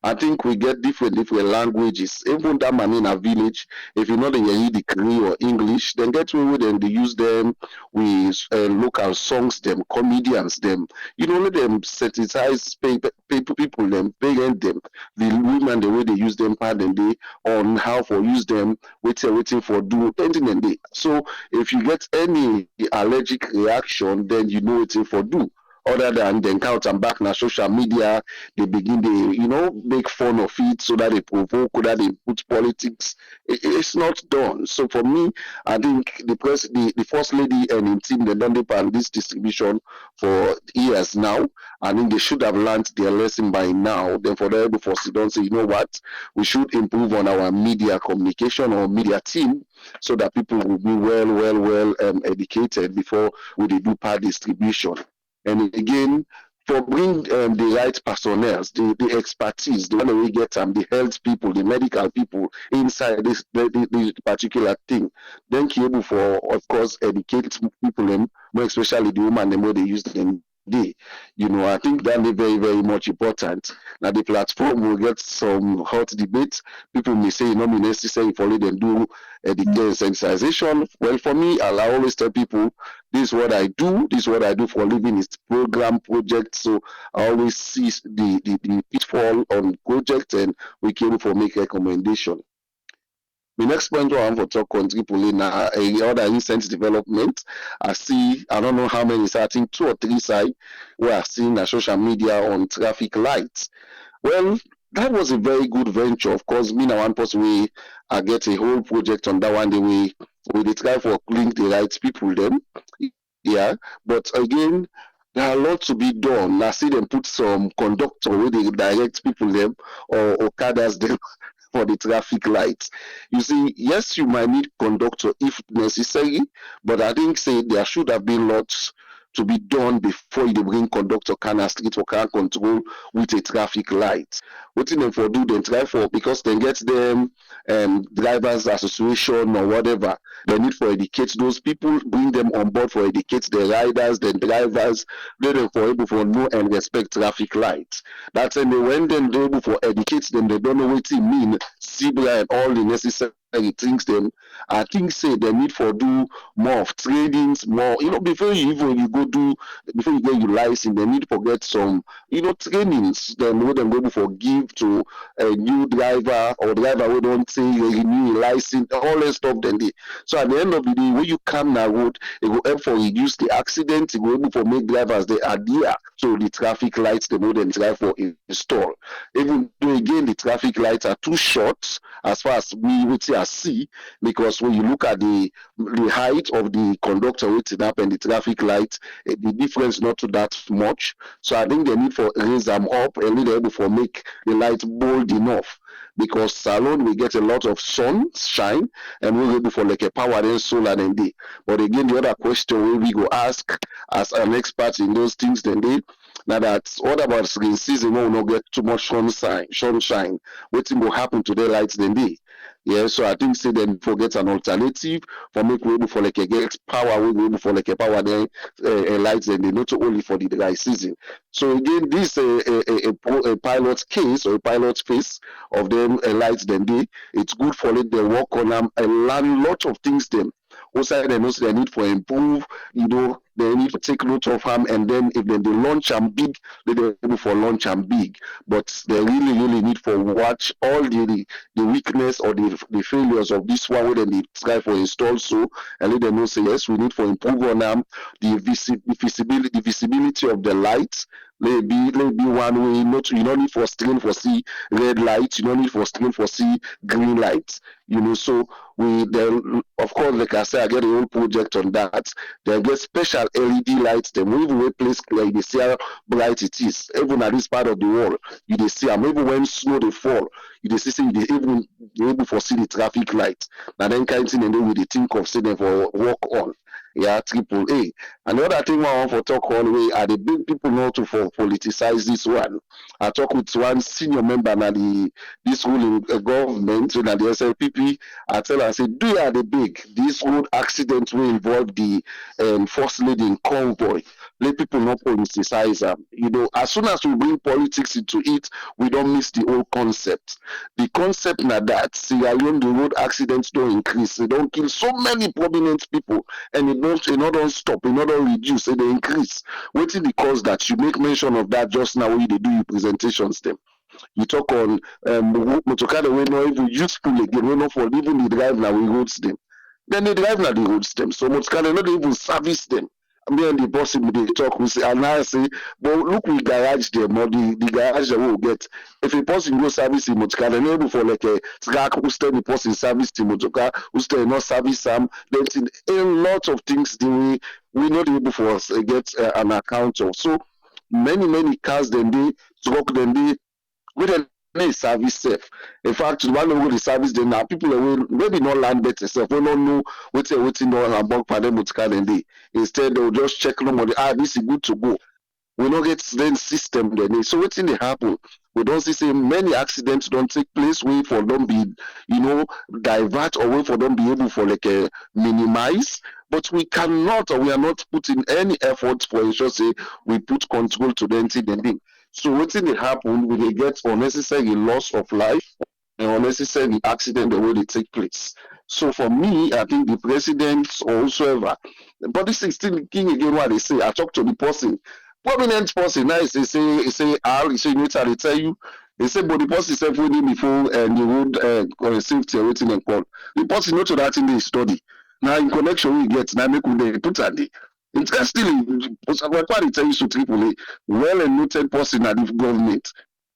I think we get different languages. Even that man in a village, if you know the Yehidi Cree or English, then get away with them. They use them with local songs, them comedians, them. You know, let them sensitize people, them, parent them, the women the way they use them, pardon they on how for use them, waiting for do anything and they. So if you get any allergic reaction, then you know it's for do. Other than then count and back na social media, they begin to make fun of it so that they provoke, so that they put politics. It's not done. So for me, I think the first lady and in team they done this distribution for years now. I think they should have learned their lesson by now. Then for them before they don't say, you know what, we should improve on our media communication or media team so that people will be well educated before we do part distribution. And again, for bring the right personnel, the expertise, the one that we get the health people, the medical people inside this particular thing, then be able for, of course, educate people, more especially the woman, the more they use them. I think that is very much important. Now the platform will get some hot debates. People may say, me necessary for them do the sensitization. Well, for me, I'll always tell people this is what I do. This is what I do for a living. It's program project. So I always see the pitfall on project and we came for make recommendation. The next point I want to talk on Tripoli now, other recent development. I don't know how many, I think 2 or 3 sites where I seen a social media on traffic lights. Well, that was a very good venture. Of course, me now one person way I get a whole project on that one the way we try for link the right people then. Yeah. But again, there are a lot to be done. I see them put some conductor where they direct people them or Okadas them for the traffic lights. You see, yes, you might need conductor if necessary, but I think say there should have been lots to be done before you bring conductor can street or can control with a traffic light. Wetin dem for do, dem try for, because dem get them drivers association or whatever, they need for educate those people, bring them on board for educate the riders, the drivers, let them for able for know and respect traffic lights. That's when them they able for educate them, they don't know what it mean, zebra and all the necessary things them. I think say they need for do more of tradings, more, before you even you go do, before you get your license, they need to get some, trainings, then what them able for give to a new driver or driver who don't say renew your license, all that stuff then they. So at the end of the day, when you come now road, it will help for reduce the accident, it will able for make drivers they adhere to the traffic lights the more than drive for install. Even though again the traffic lights are too short as far as we would say see, because when you look at the height of the conductor waiting up and the traffic light, the difference not to that much. So I think they need for raise them up and need able for make the light bold enough, because salon we get a lot of sunshine and we're able for like a power and solar and day. But again, the other question we go ask as an expert in those things then they. Now that's what about rain season when we not get too much sunshine, what will happen to the lights then they? Yeah, so I think say then forget an alternative for make we able for like a get power, we able for like a power then lights then they not only for the dry season. So again, this a pilot case or a pilot phase of them lights then they, it's good for let them work on them and learn lot of things them. Also, they know they need for improve, they need to take note of them, and then if they launch them big, they're able for launch them big. But they really need for watch all the weakness or the failures of this one when they try for install so, and let them know say yes, we need for improve on them, the visibility of the lights. Maybe one way, not you don't need for screen for see red lights, you don't need for screen for see green lights, so we then of course like I said, I get a whole project on that. They get special LED lights, they move away place like they see how bright it is. Even at this part of the world, you they see them even when snow they fall, you they see they even able for see the traffic lights. Now then kind of thing and then we they think of say them for walk on. Yeah, AAA. Another thing I want to talk on way are the big people not to for politicize this one. I talk with one senior member now this ruling government and the SLPP. I tell her, I say, do you are the big this road accident will involve the first lady in Convoy. Let people not politicize them. As soon as we bring politics into it, we don't miss the whole concept. The concept now that Sierra Leone the road accidents don't increase, they don't kill so many prominent people, and it don't stop, it don't reduce, they increase. Waiting the cause that you make mention of that just now when they do your presentations them. You talk on motorcar we not even useful again, we not for even the drive now we roads them. Then they drive now the roads them. So motorcar not even service them. Me and the boss they talk, we say, and I say, but look, we garage them or the garage that we'll get. If a person go service in motorcar, they're able for like a track who stay the person service the motorcar, who stay not service them. There's a lot of things we not able for us get an account of. So many cars then they truck then they with a service safe. In fact, one of the service then now people will maybe not land better self. We don't know waiting on about panel motorcar then they instead they'll just check no money. This is good to go. We don't get then system then. So what's in the happen? We don't see many accidents don't take place. We for them be divert or wait for them be able for like a minimize. But we cannot or we are not putting any effort for ensure say we put control to the thing. So what's in the happen? We they get unnecessary loss of life and unnecessary accident the way they take place. So for me, I think the president or whosoever, but this is still king again what they say. I talk to the person, prominent person. Now they say Al, say you they tell you. They say, but the person self waiting before and the road safety or waiting and call. The person not to that in the study. Now in connection we get now make they put at the interestingly, what they tell you so AAA, well and noted person at the government.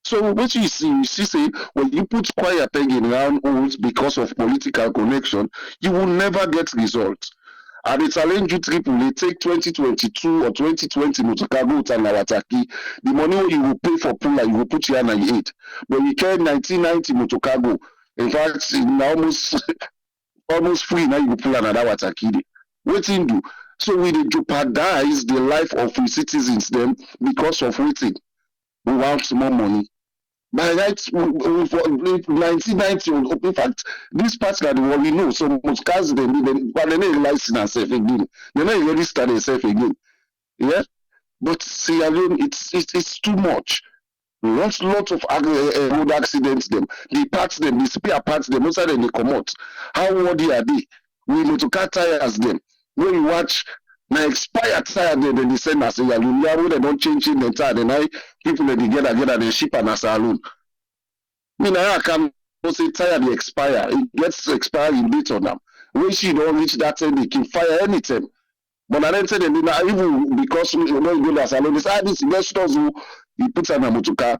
So what you see say when you put quiet thing in round holes because of political connection, you will never get results. And the challenge you AAA take 2022 or 2020 motorcar go to Nawataki. The money you will pay for puller, you will put here 98. But you carry 1990 motorcar go. In fact, in almost free now you will pull another Wataki. What you do? So we dey jeopardize the life of we citizens them because of waiting. We want more money. By right, for 1990, in fact, this part that we know, so most cars but they don't license themselves again. They don't register themselves again. Yeah, but see, alone, it's too much. Lots of road accidents them, the parts them, the spare parts them, most of them they come out. How worthy are they? We motor car tires them. When you watch na expired tire them, then they send us a yalun. Yeah, when they don't change in the tire, then I people that they get they ship and as a loan. Me I can say tire they expire. It gets expiring date on them. When she don't reach that time, they can fire anytime. But I didn't say them even because we don't go as a loan. They say this investors who you put on a motor car.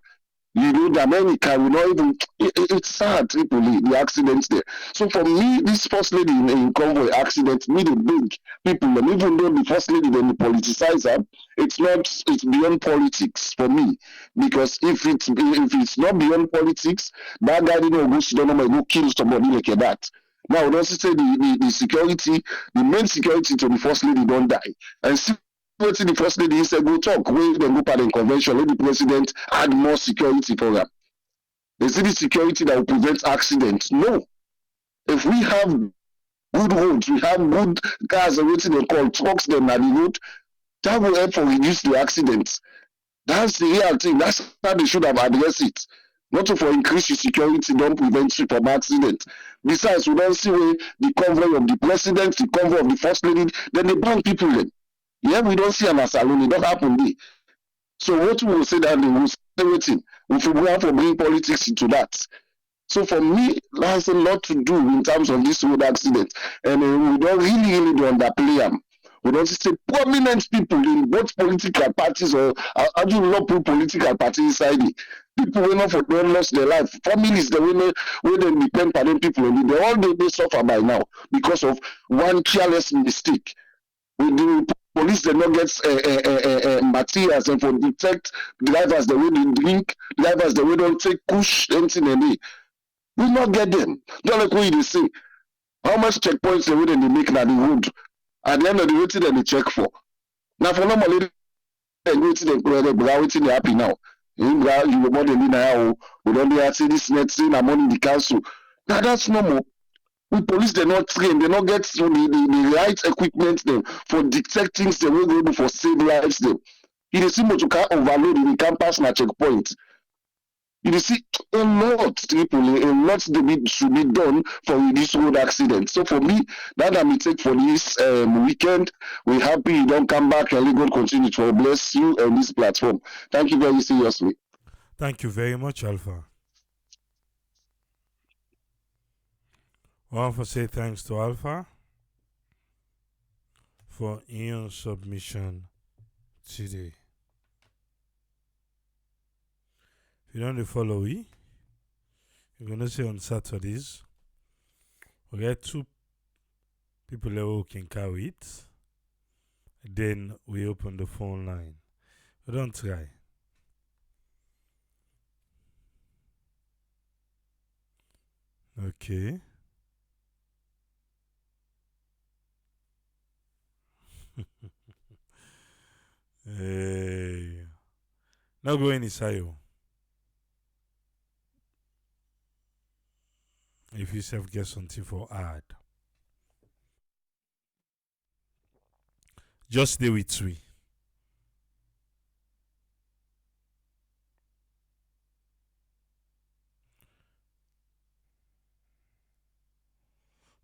You know, the America will not even. It's sad, Tripoli, the accidents there. So for me, this first lady in Convoy accident, me the big people, and even though the first lady then the politicize her, it's not. It's beyond politics for me because if it's not beyond politics, that guy didn't go to go kill somebody like that. Now, don't say the security, the main security to the first lady don't die, and see wetin the first lady said go talk wey dem go pardon convention let the president add more security for am. Is it the security that will prevent accidents? No. If we have good roads, we have good cars and wetin dem call trucks dem na the road, that will help for reduce the accidents. That's the real thing. That's how they should have addressed it. Not to for increase the security, don't prevent you from accident. Besides, we don't see where the convoy of the president, the convoy of the first lady, then they ban people then. Yeah, we don't see an asylum, it don't happen there. So what we will say that they will say everything. We have to bring politics into that. So for me, there's a lot to do in terms of this road accident. And we don't really do underplay them. We don't say prominent people in both political parties or I do not put political parties inside it. People who not for them lost their life. Families the way they depend on them people and they all they suffer by now because of one careless mistake. We do police they not get materials and for detect drivers the way they drink, drivers the way don't take push anything and they we not get them. Don't like what they say. How much checkpoints the way they make na the road. At the end of the way they check for. Now for normally they go to the waiting they happy now. You go more than now. We don't do this next thing I'm on the council. Now that's normal. We police they're not trained, they not get the right equipment them for detect things they will go able for save lives them. You see motor car overload in the campus na checkpoint. You see a lot people, a lot should be done for reduce road accidents. So for me, that I may take for this weekend. We're happy you don't come back and God continue to bless you on this platform. Thank you very seriously. Thank you very much, Alpha. I want to say thanks to Alpha for your submission today. If you don't follow me, you're going to see on Saturdays, we get 2 people who can carry it. Then we open the phone line. But don't try. Okay. Hey. Now go inside you. If you self get something for add. Just stay with me.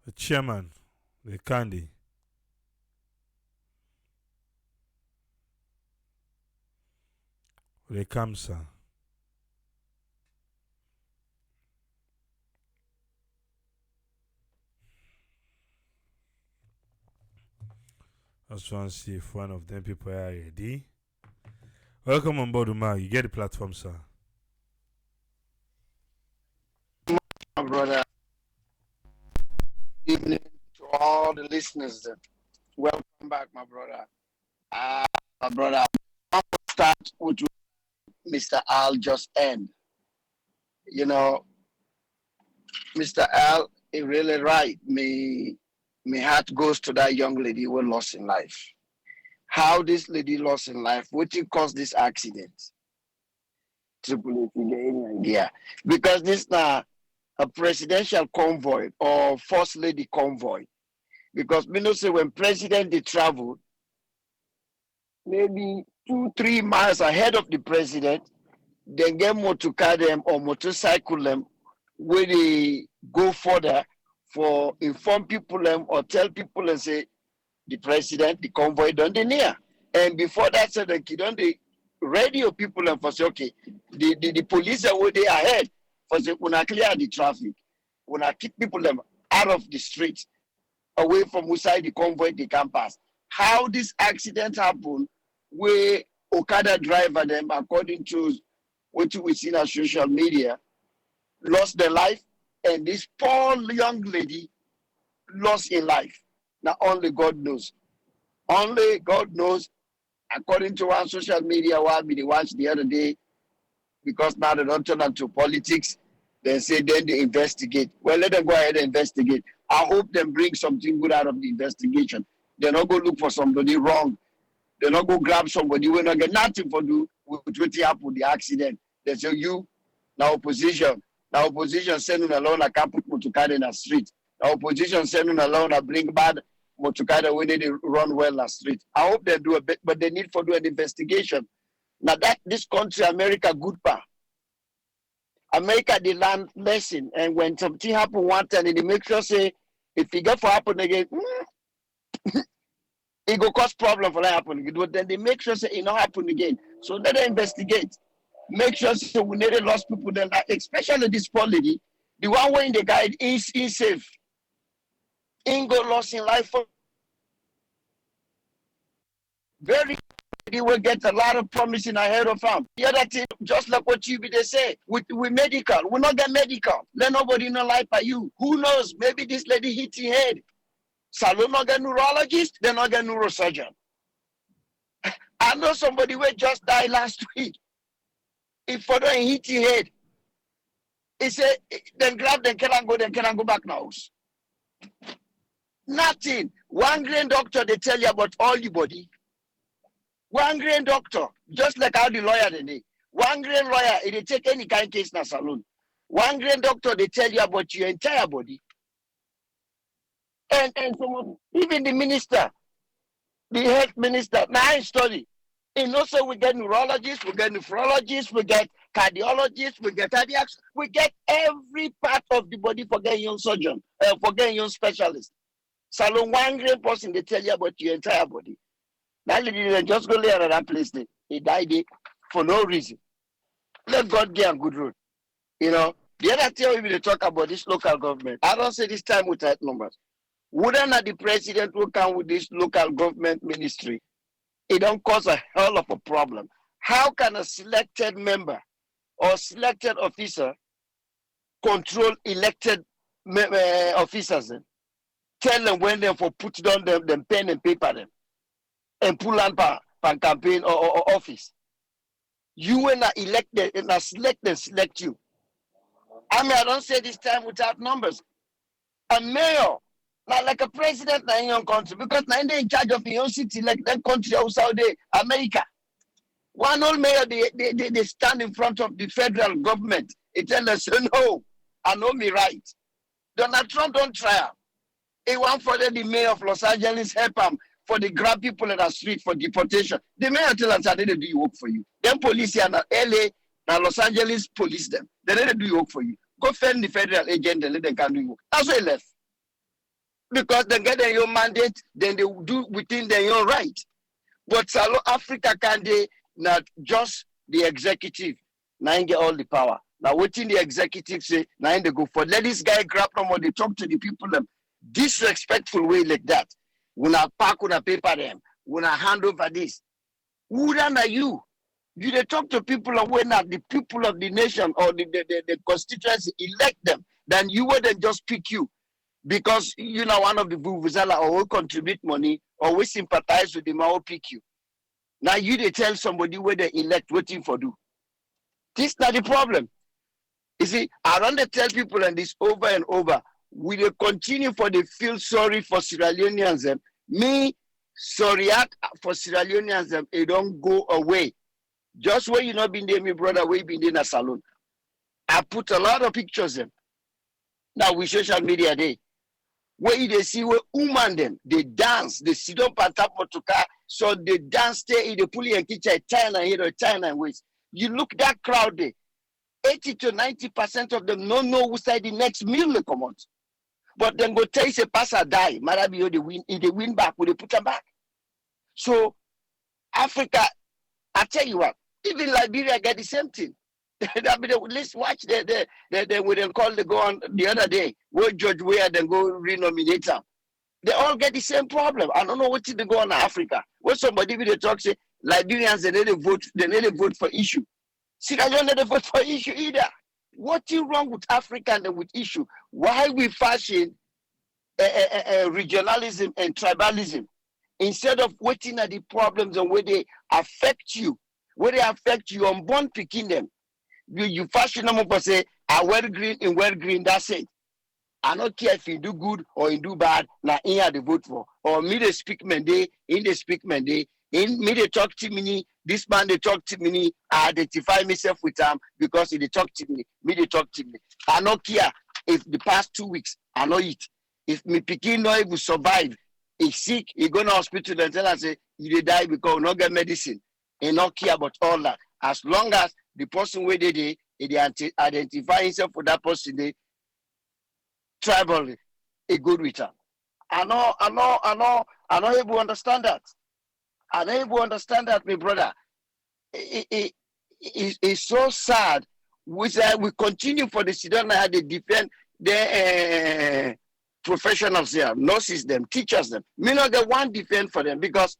The chairman, the candy. The Kamsa. I just want to see if one of them people are ready. Welcome on board, Umar. You get the platform, sir. My brother, evening to all the listeners. Welcome back, my brother. My brother, I'm going to start with Mr. Al just end. You know, Mr. Al is really right. Me, my heart goes to that young lady who lost in life. How this lady lost in life, what caused this accident? Triple, if you get any idea. Because this now a presidential convoy or first lady convoy. Because we know say when president they travel, maybe 2-3 miles ahead of the president, then get motorcar them or motorcycle them where they go further for inform people them or tell people and say the president, the convoy done the near. And before that said the kid on the radio people and for say okay, the police are where they ahead for say when clear the traffic, when I keep people them out of the streets, away from inside the convoy they can pass. How this accident happened where Okada driver them, according to what we see on social media, lost their life, and this poor young lady lost her life. Now only God knows. Only God knows. According to one social media, what we watched the other day, because now they don't turn into politics, they say then they investigate. Well, let them go ahead and investigate. I hope them bring something good out of the investigation. They're not going to look for somebody wrong. They're not going to grab somebody who will not get nothing for do with what happened with the accident. They say you, now opposition. Now opposition sending alone, I can't put motorcar in the street. Now opposition sending alone, I bring bad motorcar when they run well in the street. I hope they do a bit, but they need to do an investigation. Now that this country, America, good pa. America, they learn lesson. And when something happen one time, they make sure say, if it go for happen again, it go cause problem for that happen again. But then they make sure say it not happen again. So let them investigate. Make sure say we never lost people then, especially this poor lady, the one way in the guide is safe. Ain't go lost in life for very he will get a lot of promising ahead of him. The other thing, just like what you be they say, we medical, we not get medical. Let nobody know life by you. Who knows? Maybe this lady hit her head. So we not get neurologist, they not get neurosurgeon. I know somebody who just died last week. If for don't hit her head, he said, then grab them, can I go back now? Nothing. One grand doctor, they tell you about all your body. One grand doctor, just like how the lawyer they need. One grand lawyer, they take any kind of case in a salon. One grand doctor, they tell you about your entire body. And some even the minister, the health minister, now I study. And also we get neurologists, we get nephrologists, we get cardiologists, we get cardiacs, we get every part of the body for getting young surgeon, for getting young specialist. Salon one grand person, they tell you about your entire body. That lady just go lay at that place there. He died there for no reason. Let God get a good road. You know, the other thing we will talk about this local government. I don't say this time with that numbers. Wouldn't the president will come with this local government ministry? It don't cause a hell of a problem. How can a selected member or selected officer control elected officers? Then? Tell them when they for put down them pen and paper them. And pull on pan campaign or office. You were not elected and not select you. I mean, I don't say this time without numbers. A mayor, not like a president in your country, because now they're in charge of your own city, like that country outside America. One old mayor, they stand in front of the federal government. They tell us, no, I know me right. Donald Trump don't try. He want for the mayor of Los Angeles help him for the grab people in the street for deportation. The mayor tell us that they do work for you. Them police here in LA and Los Angeles police them. They don't do work for you. Go find the federal agent and let them can do work. That's why he left. Because they get their own mandate, then they do within their own right. But South Africa can they not just the executive, now get all the power. Now waiting the executive say, now they go for let this guy grab them or they talk to the people them disrespectful way like that. When I pack on a paper them, when I hand over this, who then are you? You they talk to people and when not the people of the nation or the constituency elect them, then you would then just pick you. Because you know one of the Vuvuzela or will contribute money or will sympathize with them or will pick you. Now you they tell somebody where they elect waiting for do. This is not the problem. You see, I don't tell people and this over and over. we dey continue for the feel sorry for Sierra Leoneans them. Me sorry for Sierra Leoneans them. It don't go away. Just where you not been there, me brother, we been in a salon. I put a lot of pictures them. Now with social media day. Where you see where woman them, they dance, they sit up on top of the car, so they dance there in the pulley and kitchen, China here or China ways. You look that crowd there, 80 to 90% of them don't know who side the next meal they come out. But then go tell you say passer die, maybe they win, if they win back, will they put them back? So Africa, I tell you what, even Liberia get the same thing. Let's watch the we then call the go on the other day where George Weah then go renominate them. They all get the same problem. I don't know what they go on in Africa. When somebody will talk say Liberians they need to vote for issue. Sierra Leone need to vote for issue either. What is wrong with Africa and with issue? Why we fashion regionalism and tribalism instead of waiting at the problems and where they affect you, unborn picking them. You fashion them up and say, I wear green and wear green, that's it. I don't care if you do good or you do bad, now in the vote for. Or me they speak men day, in the speak men day, in me they talk to me, this man they talk to me, I identify myself with them because they talk to me they talk to me. I don't care if the past 2 weeks I know it. If me picking no able survive, he's sick, he go to hospital and tell us say you die because we not get medicine. And not care about all that. As long as the person where they identify himself for that person, they tribal a good with her. I know able to understand that. I know able to understand that, my brother. It's so sad. We continue for the Sudan and they defend the professionals there, nurses them, teachers them. Me not get one defend for them because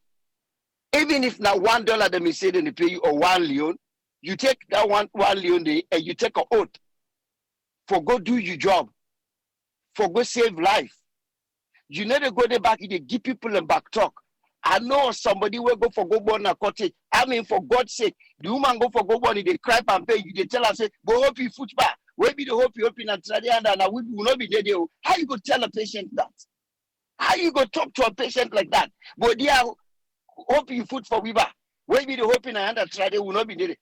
even if now $1 they may say they pay you or 1 leone, you take that one leone day and you take an oath for go do your job, for go save life. You need to go there back, they give people and back talk. I know somebody will go for go born a cottage. I mean, for God's sake, the woman go for go born, they cry and pay you. They tell us, say, go hope you foot back. Where be the hope you open and we will not be there. How you go tell a patient that? How you go talk to a patient like that? But they are hope you foot for Weaver. Where be the hope in a hand that they will not be there.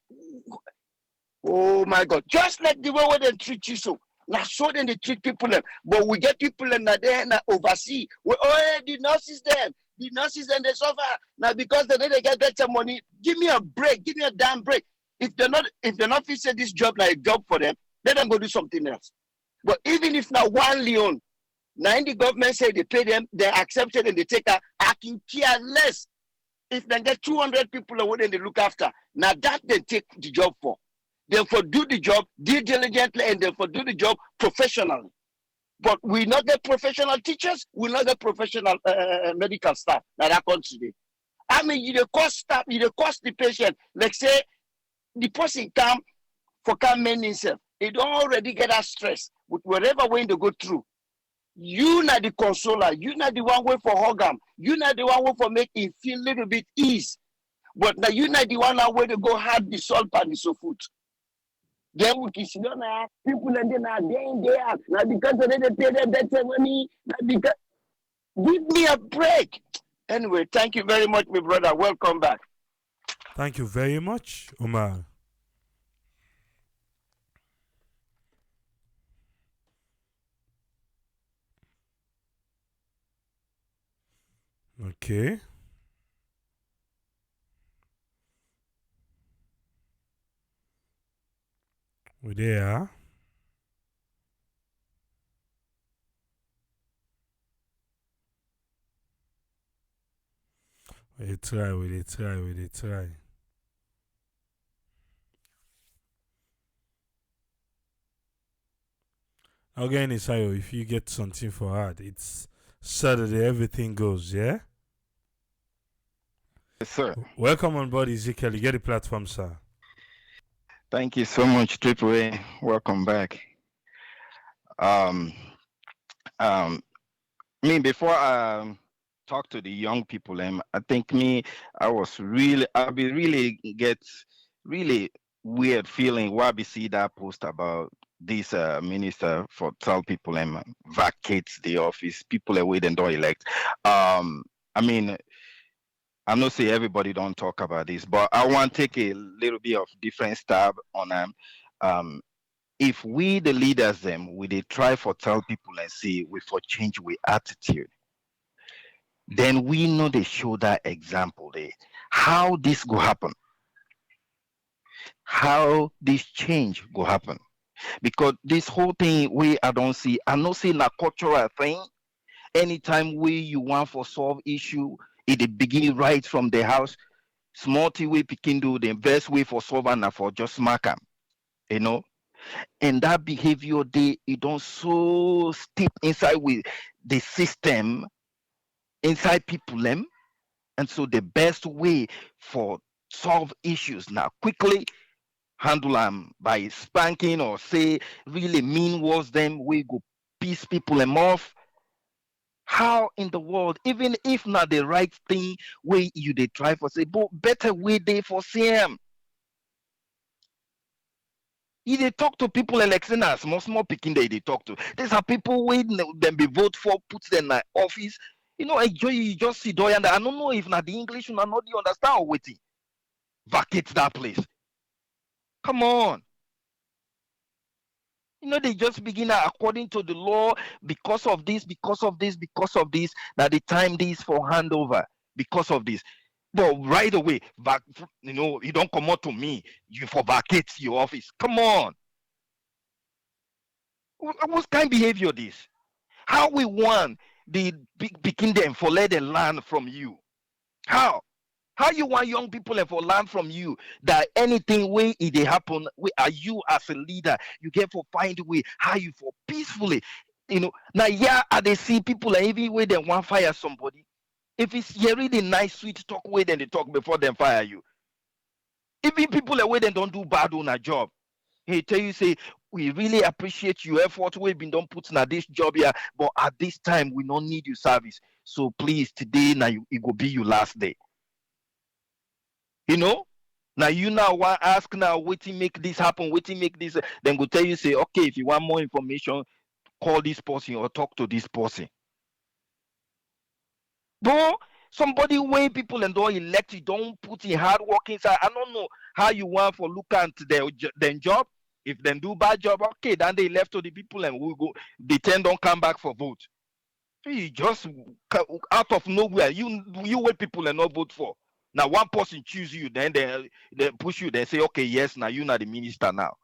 Oh my God. Just like the way they treat you so. Now so then they treat people but we get people in there and oversee. The nurses them. The nurses and they suffer. Now because they need to get better money. Give me a break. Give me a damn break. If they're not fixing this job like a job for them, let them go do something else. But even if now 1 leone, now in the government say they pay them, they accept it and they take her, I can care less. If they get 200 people away and they look after, now that they take the job for. Therefore do the job diligently and therefore do the job professionally. But we not get professional teachers, we not get professional medical staff. Now that comes today. I mean, you the cost staff, you the cost the patient. Like say, the person come himself. He don't already get that stress with whatever way they go through. You not the consoler. You not the one way for hug him. You not the one way for make him feel a little bit ease. But now you not the one way to go hard the salt and the so food. Then we can see people and then are there. Now because they pay them better money. Now because give me a break. Anyway, thank you very much, my brother. Welcome back. Thank you very much, Omar. Okay. We there. We try. Again, Isayo, if you get something for art, it's Saturday, everything goes, yeah? Yes, sir. Welcome on board, Ezekiel. You get the platform, sir. Thank you so much, Triple A. Welcome back. Um, me before I talk to the young people, I think I'll be really get really weird feeling why we see that post about this minister for tell people and vacate the office, people away then don't elect. I mean, I know say everybody don't talk about this, but I want to take a little bit of different stab on them. Um, if we the leaders them we they try for tell people and see we for change we attitude, then we know they show that example there. How this go happen? How this change go happen? Because this whole thing we I don't see, I know see na cultural thing. Anytime we you want for solve issue, it begin right from the house. Small thing we begin do the best way for solve and for just smack 'em, you know. And that behavior they it don't so steep inside with the system inside people them. And so the best way for solve issues now quickly handle them by spanking or say really mean words them we go piss people them off. How in the world, even if not the right thing way you they try for say, but better way they for CM. You they talk to people electing as small picking they talk to. These are people waiting them be vote for, put them in office. You know, enjoy you just see doy and I don't know if not the English you not the understand or waiting. Vacate that place. Come on. You know, they just begin according to the law because of this, because of this, because of this, that the time this for handover because of this. But right away, you know, you don't come out to me, you for vacate your office. Come on. What kind of behavior this? How we want the big begin them for let them learn from you? How? How you want young people for learn from you that anything way it they happen, we are you as a leader, you get for find a way how you for peacefully, you know. Now yeah, I they see people and even way they want fire somebody. If it's here really nice, sweet talk way, then they talk before them fire you. Even people away then don't do bad on a job. He tell you say we really appreciate your effort. We've been done putting at this job here, but at this time we don't need your service. So please today now it will be your last day. You know? Now you now want ask now waiting make this happen, waiting make this then go tell you say okay if you want more information call this person or talk to this person. But somebody way people and don't elect you don't put in hard work inside. I don't know how you want for look at their job. If they do bad job, okay, then they left to the people and we go they tend don't come back for vote. You just out of nowhere, you wait people and not vote for. Now one person choose you, then they push you, they say, okay, yes, now you not the minister now.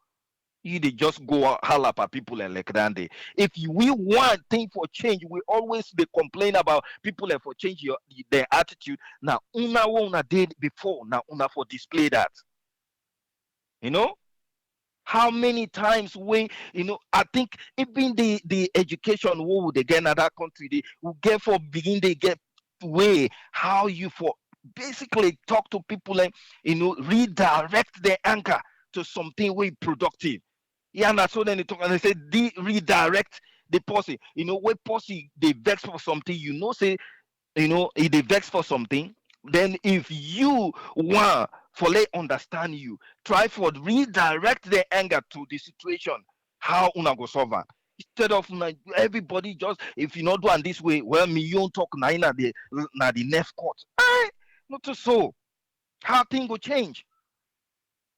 You they just go out, holler at people and like that. If we want thing for change, we always they complain about people and for change their attitude. Now una did before, now una for display that. You know? How many times we, you know, I think even the education wo they get in that country, they will get for begin they get way how you for basically talk to people and you know redirect their anger to something way productive. Yeah, and that's so then they talk and they say redirect the person. You know, when person they vex for something, you know, say you know, if they vex for something, then if you want for let understand you, try for redirect the anger to the situation. How una go solve it? Instead of everybody just if you not do it this way, well, me you don't talk na the next court. Not so. How thing go change?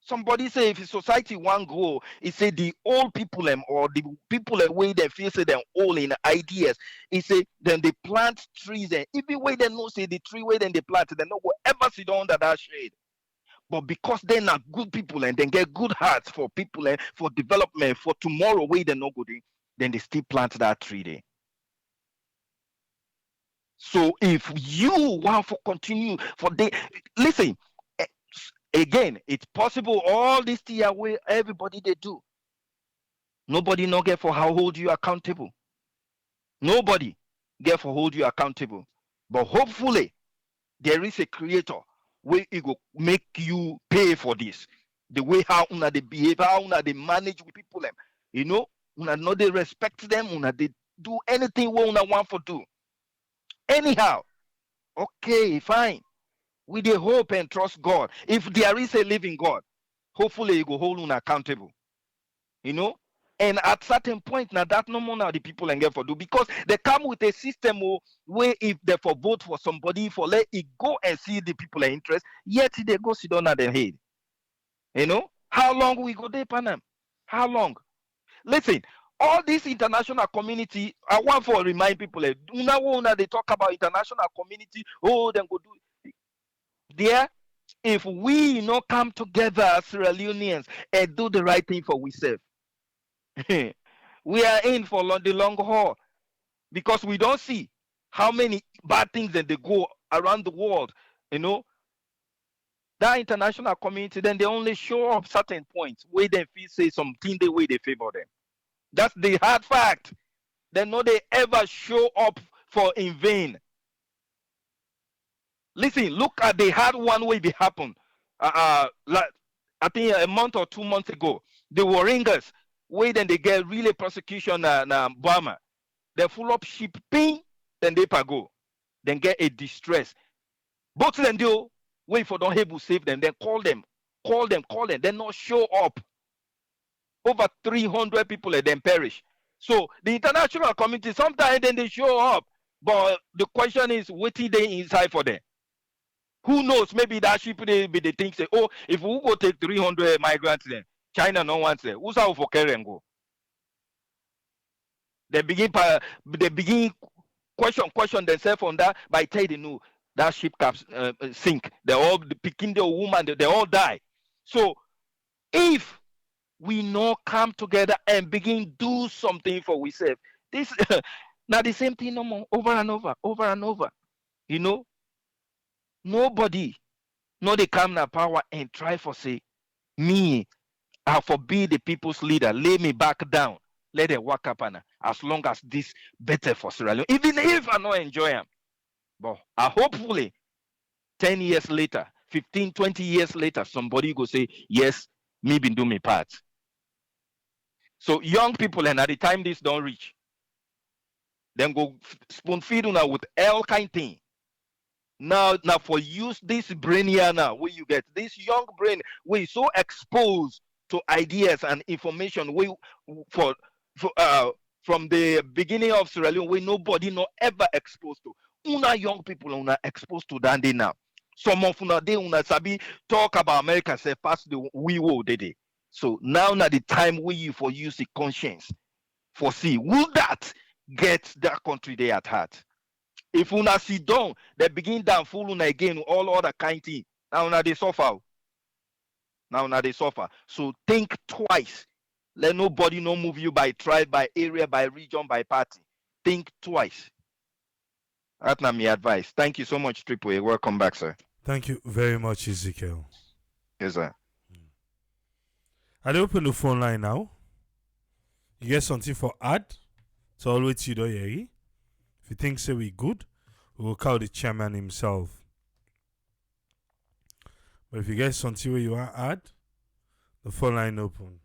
Somebody say if society want grow, it say the old people them or the people that way they feel say them all in ideas. It say then they plant trees and even way they know say the tree way then they plant, they no go ever sit down under that shade. But because they're not good people and then get good hearts for people and for development for tomorrow way they no go there, then they still plant that tree there. So if you want to continue for the listen, again, it's possible all this year way everybody they do. Nobody no get for how hold you accountable. Nobody get for hold you accountable. But hopefully there is a creator where it will make you pay for this. The way how una they behave, how una they manage with people them. You know, una no they respect them, una they do anything what una want for do. Anyhow, okay, fine. We dey hope and trust God. If there is a living God, hopefully he go hold una accountable. You know? And at certain point now that no more now the people and get for do because they come with a system where if they for vote for somebody for let it go and see the people are interest, yet they go sit down at their head. You know? How long we go there, Panam? How long? Listen, all this international community, I want to remind people, una they talk about international community, oh, then go do there. If we not come together as Sierra Leoneans and do the right thing for ourselves, we are in for the long haul because we don't see how many bad things that they go around the world. You know, that international community, then they only show up certain points where they feel say something the way they favor them. That's the hard fact. They know they ever show up for in vain. Listen, look at the hard one way it happened. Like, I think a month or 2 months ago, the Warringers, where then they get really prosecution na Burma. They full up ship ping, then they go. Then get a distress. Both of them do wait for don't able save them, then call them, then not show up. Over 300 people and then perish. So the international community sometimes then they show up, but the question is what they inside for them? Who knows? Maybe that ship they think say, oh, if we go take 300 migrants then China no wants it. Who's out for carry and go? They begin question themselves on that by telling you know, that ship caps sink. They all the picking the woman, they all die. So if we not come together and begin do something for ourselves, this now the same thing no more over and over. You know, nobody no they come na power and try for say me I for be the people's leader, lay me back down, let them work up and as long as this better for Sierra Leone, even if I not enjoy them. But hopefully 10 years later, 15, 20 years later, somebody go say, yes, me been do my part. So young people, and at the time this don't reach, then go spoon feed una with all kind thing. Now for use this brain here now, where you get this young brain, we so exposed to ideas and information, we for, for from the beginning of Sierra Leone, where nobody no ever exposed to. Una young people una exposed to that day now. Some of una day una sabi talk about America say pass the we will they. So now the time we you for use the conscience for see will that get that country there at heart. If una sit down, they begin down full una again all other kind thing. Now they suffer. Now they suffer. So think twice. Let nobody no move you by tribe, by area, by region, by party. Think twice. That's not my advice. Thank you so much, Triple A. Welcome back, sir. Thank you very much, Ezekiel. Yes, sir. I open the phone line now. You get something for add? So always you do yeah. If you think say we good, we will call the chairman himself. But if you get something where you want to add, the phone line open.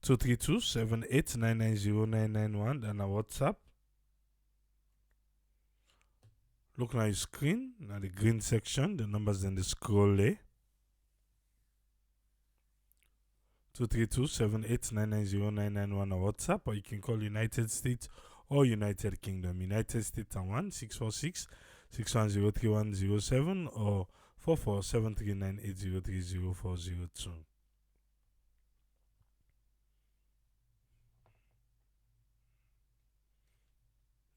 Two 232-78990991 and our WhatsApp. Look on your screen, now the green section, the numbers in the scroll there. 232-78990991 or WhatsApp, or you can call United States or United Kingdom. United States and 1-646-610-3107 or 44-739-803-0402.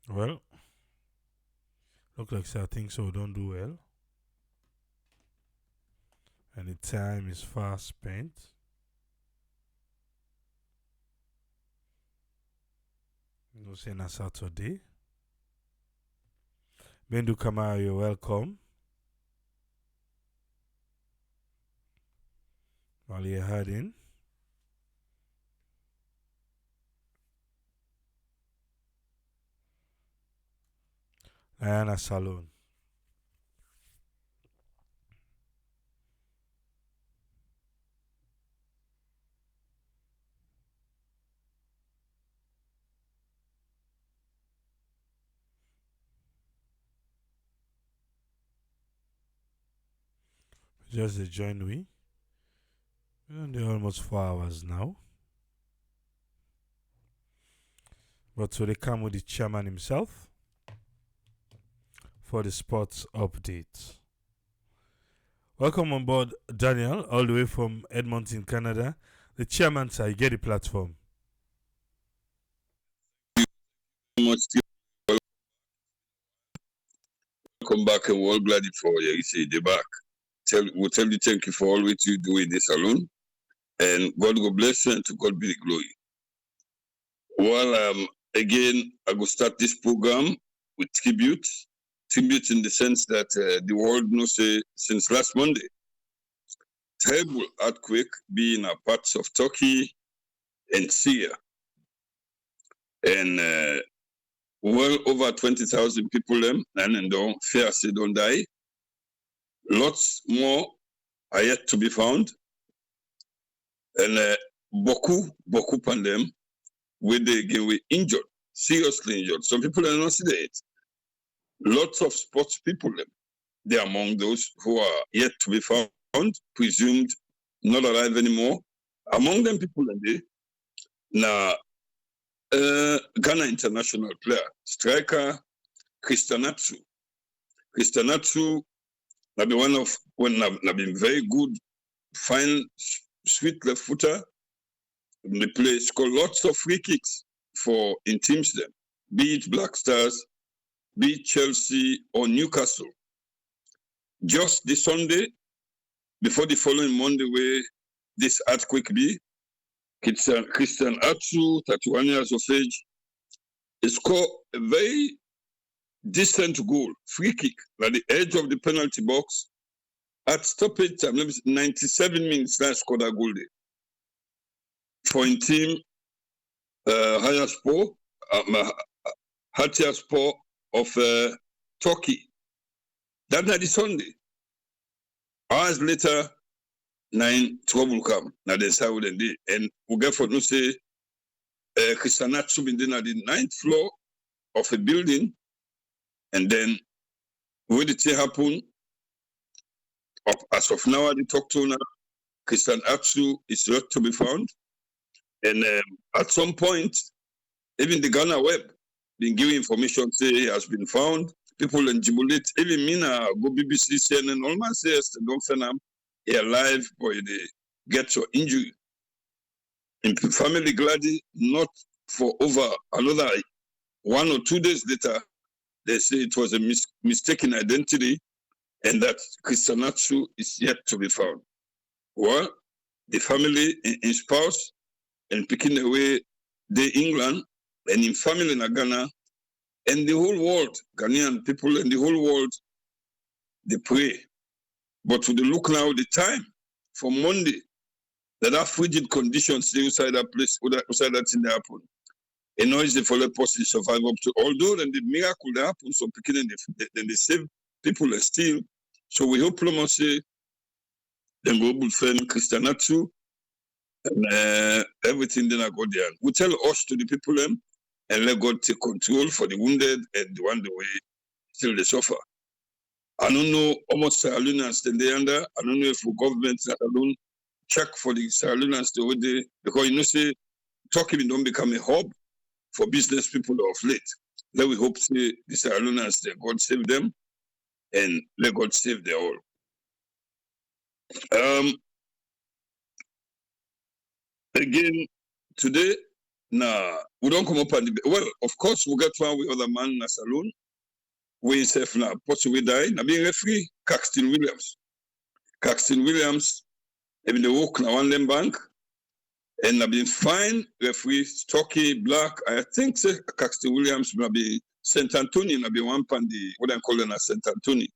Well, look like I think so don't do well. And the time is fast spent. No say na Saturday. Bendu Kamara, you're welcome. While you're heading. Diana Salon. Just a join we. We're on the almost 4 hours now. But so they come with the chairman himself for the sports update. Welcome on board, Daniel, all the way from Edmonton, Canada. The chairman, sir, you get the platform. Much. Welcome back, and we're all glad for you. You see, they're back. We'll tell you thank you for all what you do in this salon, and God will bless you, and to God be the glory. Well, again, I will start this program with tribute in the sense that the world knows since last Monday, terrible earthquake being a parts of Turkey and Syria, and well over 20,000 people and don't fear say don't die. Lots more are yet to be found, and beaucoup on them where they get injured, seriously injured. Some people are not dead. Lots of sports people, they're among those who are yet to be found, presumed not alive anymore. Among them, people now, Ghana international player, striker Christianatsu. Christianatsu, na be one of when na been very good, fine, sweet left footer. They play score lots of free kicks for in teams them, be it Black Stars, be it Chelsea or Newcastle. Just the Sunday before the following Monday, where this earthquake be, Christian Atsu, 31 years of age, he scored a very decent goal, free kick, at the edge of the penalty box. At stoppage time, 97 minutes, he scored a goal there. For in team, Hatayspor of Turkey. That night is Sunday. Hours later, 9 trouble come. Now they say what they did. And we get for no say Christianatsu been at the 9th floor of a building. And then when the thing happen, as of now, I talk to now, Christianatsu is yet to be found. And at some point, even the Ghana web been giving information say he has been found. People in Djibouti, even me now, go BBC, CNN, all my says don't find him. He alive, but they get your injury. In family gladly, not for over another 1 or 2 days later, they say it was a mistaken identity and that Christianatsu is yet to be found. Well, the family in spouse and picking away the England and in family in Ghana and the whole world, Ghanaian people and the whole world, they pray. But to the look now, the time for Monday, that frigid conditions stay inside that place, outside that thing that happened. And now is the follow person survive up to, although then the miracle that happened, so picking then they save people still. So we hope Plumber say, then we will friend Christianatsu, and everything then I go there. We tell us to the people them and let God take control for the wounded and the one the way still they suffer. I don't know how much Sierra Leoneans they under. I don't know if the government alone check for the Sierra Leoneans the way they, because you know say Turkey don't become a hub for business people of late. Let we hope say the Sierra Leoneans that God save them and let God save them all. Again, today, nah, we don't come up and well, of course, we get one with other man in a saloon. We himself now, possibly die. Now being referee, Caxton Williams. Caxton Williams, even the work now on them bank, and I've been fine referee, stocky, black. I think say Caxton Williams will be Saint Antonio, will be one pandi, what I'm calling a Saint Antonio.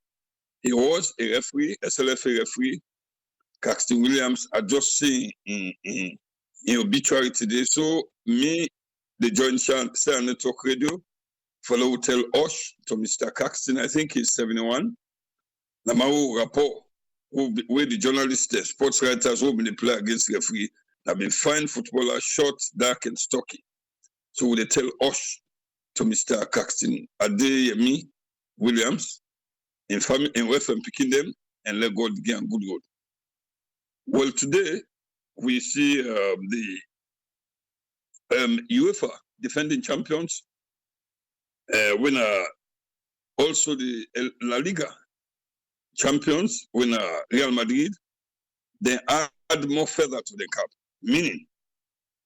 He was a referee, SLFA referee. Caxton Williams, I just seen in obituary today. So me, the joint Share Network Radio, follow will tell Osh to Mr. Caxton, I think he's 71. Namaru rapport, where the journalists, sports writers who been play against referee, have been fine footballer, short, dark, and stocky. So they tell Osh to Mr. Caxton, Adeyemi Williams, in family and wife and picking them, and let God give them good road. Well, today we see the UEFA defending champions, winner also the La Liga champions, winner Real Madrid. They add more feather to the cap, meaning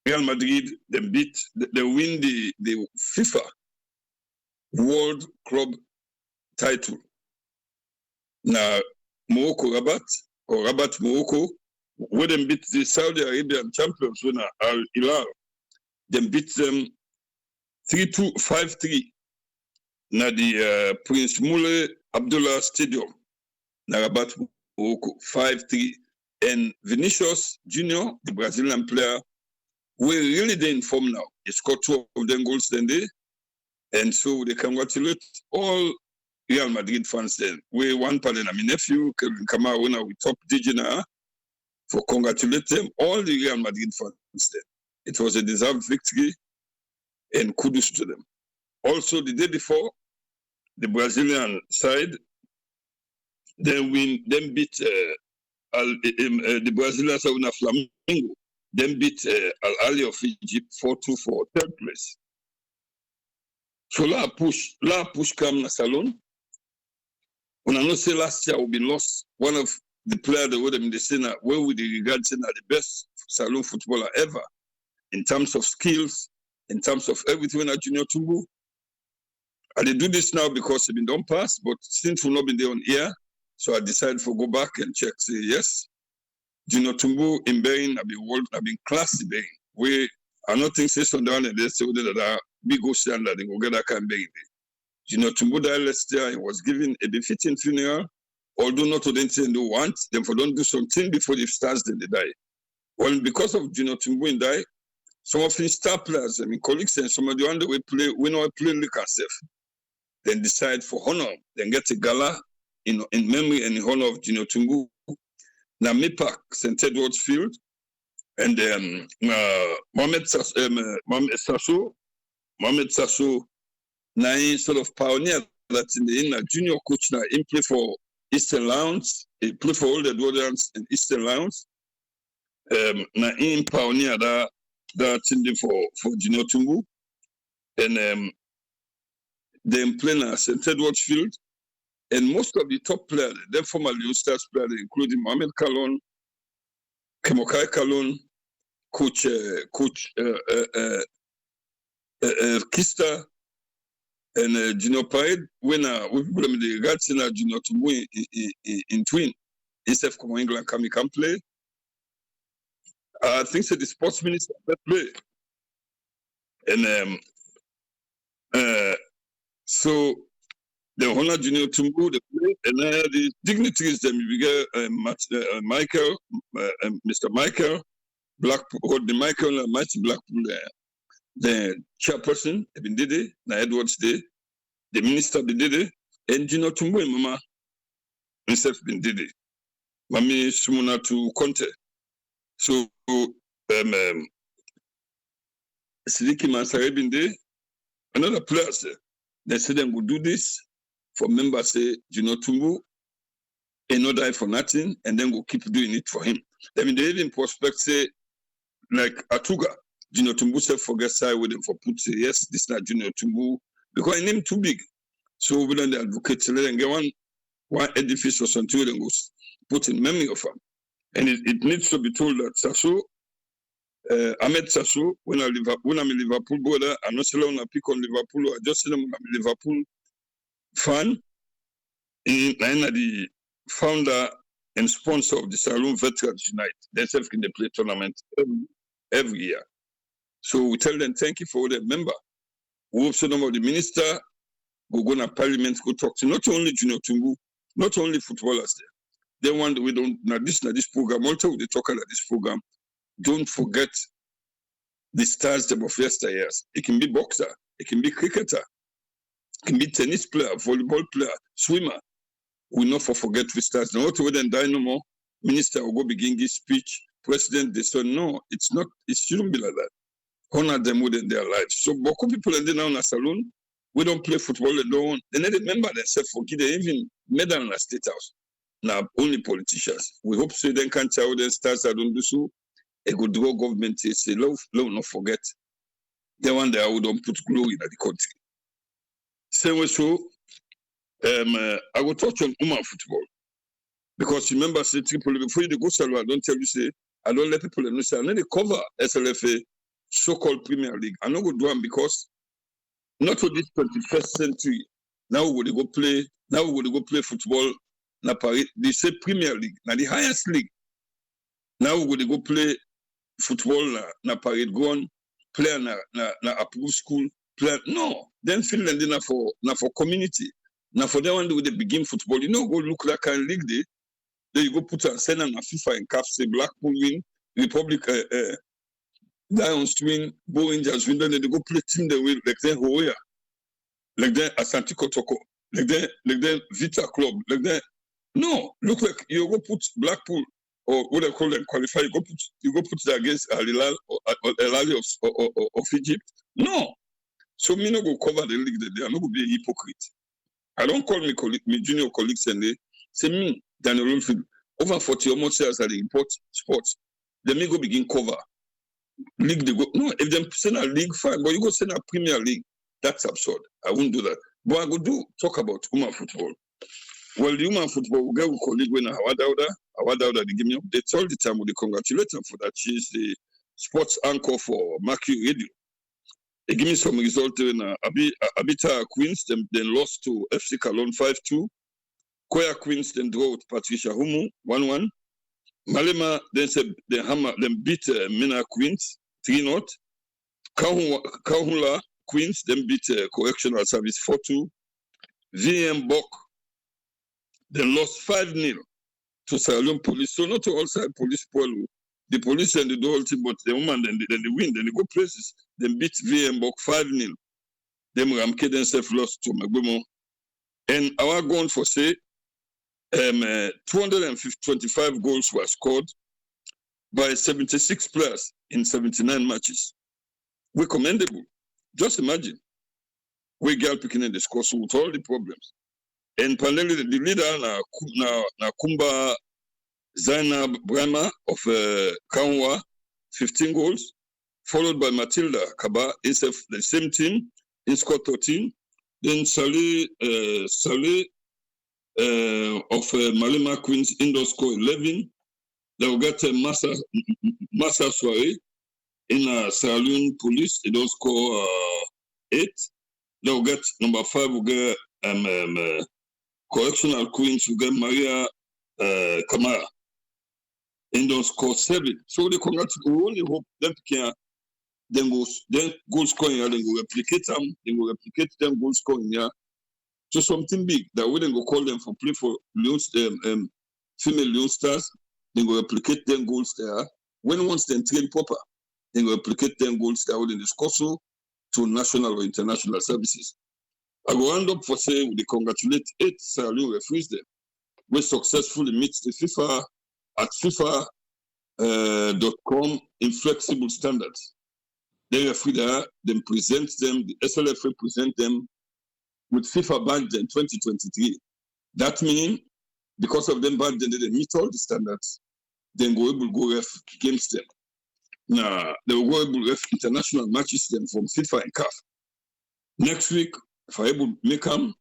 Real Madrid they win the FIFA World Club title. Now Morocco Rabat Morocco, where they beat the Saudi Arabian champions winner Al Hilal. They beat them 3-2, 5-3. Na the Prince Moulay Abdullah Stadium, na Rabat Morocco, 5-3. And Vinicius Junior, the Brazilian player, we're really in form now. He scored 2 of them goals then day. And so they congratulate all Real Madrid fans then. We one pardon, my nephew, Kevin Kamara, winner with top Digina, for congratulate them, all the Real Madrid fans then. It was a deserved victory and kudos to them. Also, the day before, the Brazilian side, then beat the Brazilian side winner Flamengo, then beat Al Ahly of Egypt 4-2 for third place. So la push come na salon. When I know say last year we been lost one of the players that would have been the scene where we regard the best salon footballer ever in terms of skills, in terms of everything at Junior Tumbu. I did do this now because it's been done past, but since we've not been there on air, so I decided to go back and check. Say yes, Junior Tumbu in Benin have been class in Benin. We are not things say some down and they say that big go standard and go get that kind of Benin. Junior Tumbu died last year and was given a befitting funeral, although not to them say they want them for don't do something before they start then they die. Well, because of Junior Tumbu and die, some of his star players, I mean colleagues and some of the one that we know play like ourselves. Then decide for honor, then get a gala in memory and in honor of Junior Tumbu. Now Mipak, St. Edward's Field, and Mohamed Sasso, now he sort of pioneer that's in the junior coach now. He play for Eastern Lions, he play for all the Edwardians in Eastern Lions. Now he pioneer that's in the for Junior Tumbu, and they play now St. Edward's Field. And most of the top players, the former Leone Stars players, including Mohamed Kalon, Kemokai Kalon, Coach Kista, and Junior Pride, when we put them in the regards in Junior Tumbu in Twin, instead of England can play. I think the sports minister play. And so the honor Junior Tumbu, the play, and the dignitaries, them we get Michael, Mr. Michael, Blackpool, the Michael, Martin Blackpool, the chairperson, Ibn Dede, na Edwards Day, the minister Ibn Dede, and Junior Tumbu and Mama, himself Ibn Dede, Mami Sumuna to Conte. So, Sidiki Mansare Ibn Dede, another player, they said them would do this. For members say Junior Tumbu and not die for nothing, and then we'll keep doing it for him. I mean, they even prospect say like Atuga, Junior Tumbu said forget side with him for put say yes, this is not Junior Tumbu because I name too big. So we don't the advocate and get one edifice or something and go put in memory of him. And it needs to be told that Sasso, Ahmed Sasso, when I'm a Liverpool brother, I'm not saying I pick on Liverpool, I just say I'm a Liverpool fan, in the founder and sponsor of the Saloon Veterans Unite. They self can play tournament every year. So we tell them thank you for the member. We also know the minister go to parliament, go talk to not only Junior Tumbu, not only footballers there. They want we don't now this program. Also they talk about this program. Don't forget the stars of yesteryears. It can be boxer, it can be cricketer. Can be tennis player, volleyball player, swimmer. We not forget we start. Not to then die no more. Minister will go begin his speech. President, they said no, it's not. It shouldn't be like that. Honor them within their lives. So, beaucoup people in the saloon. We don't play football alone. They need to remember themselves. Forget they even medal in the state house. now only politicians. We hope so then can tell them stars that don't do so. A good draw government is a love not forget. The one that I would don't put glory in the country. Same way so I will touch on women football. Because remember, say Tripoli, before you go Salwa, I don't tell you, say, I don't let people know, say, I know they cover SLFA, so-called Premier League. I know go do them because not for this 21st century. Now we go play football. Na Paris, they say Premier League, na the highest league. Now we go play football na Paris, go on, play na approved school, play. No, then Finland na for community. Now for that one do they begin football. You know, go look like a league day. Then you go put and send them a FIFA and CAF, say Blackpool win, Republic Lions win, Bo Rangers win, then they go play team they win, like then Hoya, like then Asante Kotoko, like then Vita Club, like then. No, look like you go put Blackpool or what they call them qualify, you go put it against Al Hilal or Al Ahly of Egypt. No. So me no go cover the league there. I'm not going to be a hypocrite. I don't call me junior colleagues and they say me, Daniel Rolfield, over 40 or more shares at the import sports. Then me go begin cover. League they go. No, if them send a league, fine, but you go send a Premier League. That's absurd. I won't do that. But I go talk about women football. Well, the women football, we get a colleague when Hawadauda, they give me updates all the time. We congratulate her for that. She's the sports anchor for Mercury Radio. They give me some results in Abita Queens, then lost to FC Cologne 5-2. Koya Queens then draw with Patricia Humu 1-1. Malema then beat Mina Queens 3-0. Kahula Queens then beat Correctional Service 4-2. VM Bok then lost 5-0 to Sierra Leone Police. So not all side police spoil. The police and the whole team, but the woman then they win, then they go places. Then beat VM Bok 5-0. Then Ramke themselves lost to Magbomo. And our goal for say 225 goals were scored by 76 players in 79 matches. We commendable. Just imagine. We girl picking in the score with all the problems. And finally, the leader na Kumba Zainab Brahma of Kanwa, 15 goals, followed by Matilda Kaba, the same team, in score 13. Then Saleh of Malema Queens indoor score 11. They will get Massa Soiree in Sierra Leone Police, they don't score 8. They will get number 5, will get Correctional Queens, will get Maria Kamara. Indoor score 7. So they congratulate. We only hope them can then goal scoring, then go replicate them, them goal scoring, yeah. So something big that we then go call them for play for Leon, female Leon stars, then go replicate them goals there. When once they train proper, then go replicate them goals there within the score to national or international services. I go end up for saying they congratulate 8 Sierra Leone referees there. We successfully meet the FIFA at FIFA.com inflexible standards. They referee there, then present them, the SLFA present them with FIFA badge in 2023. That means because of them badge, then they meet all the standards, then go able to go ref against them. Now they will go able to ref international matches them from FIFA and CAF. Next week, if I able to make them,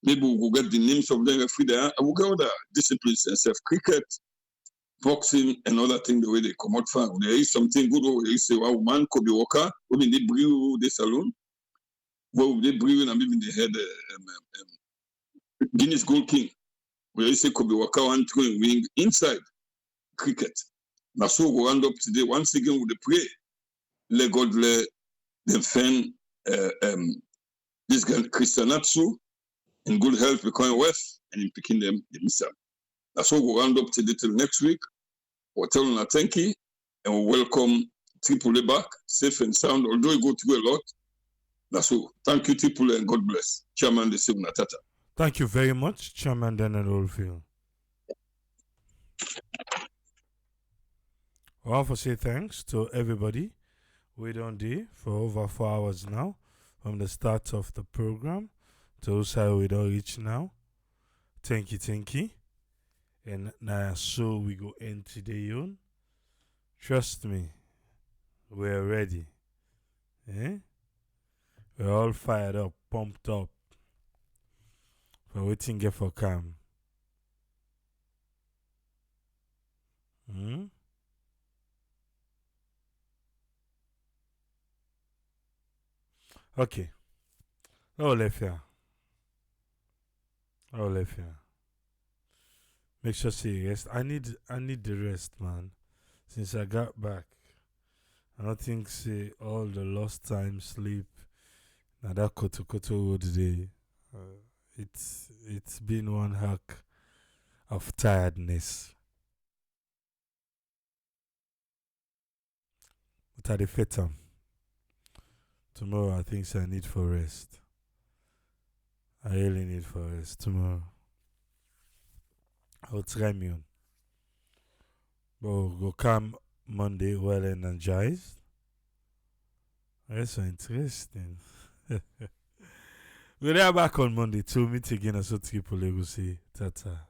maybe we'll get the names of the referee there. I will go other disciplines and self cricket, boxing, and other things the way they come out from. There is something good over there. You say, wow, man, Kobe Walker, when they brew this alone, well, they brew and maybe they had Guinness Gold King, where you say Kobe Walker and throwing wing inside cricket. Now, so we'll end up today once again with the pray. Let God let them fan this guy, Christianatsu, in good health, becoming wealth, and in picking them, the missile. That's what we'll end up today till next week. We'll tell them thank you, and we'll welcome Triple back, safe and sound, although you go through a lot. That's all. Thank you, Triple, and God bless. Chairman the Sim Natata. Thank you very much, Chairman Daniel Oldfield. I want to say thanks to everybody. We don't do for over 4 hours now, from the start of the program to how we don't reach now. Thank you. And now, so we go end today on. Trust me, we're ready. Eh? We're all fired up, pumped up for waiting get for calm. Hmm? Okay. Oh, left here. Oh, left here. Make sure you rest. I need the rest, man. Since I got back, I don't think say all the lost time sleep. Now that koto road day. It's been one hack of tiredness. But I defeat them. Tomorrow I think I need for rest. I really need for rest tomorrow. I'll try me on. But we'll go come Monday well energized. That's so interesting. We'll be back on Monday to meet again as what people will say. Tata.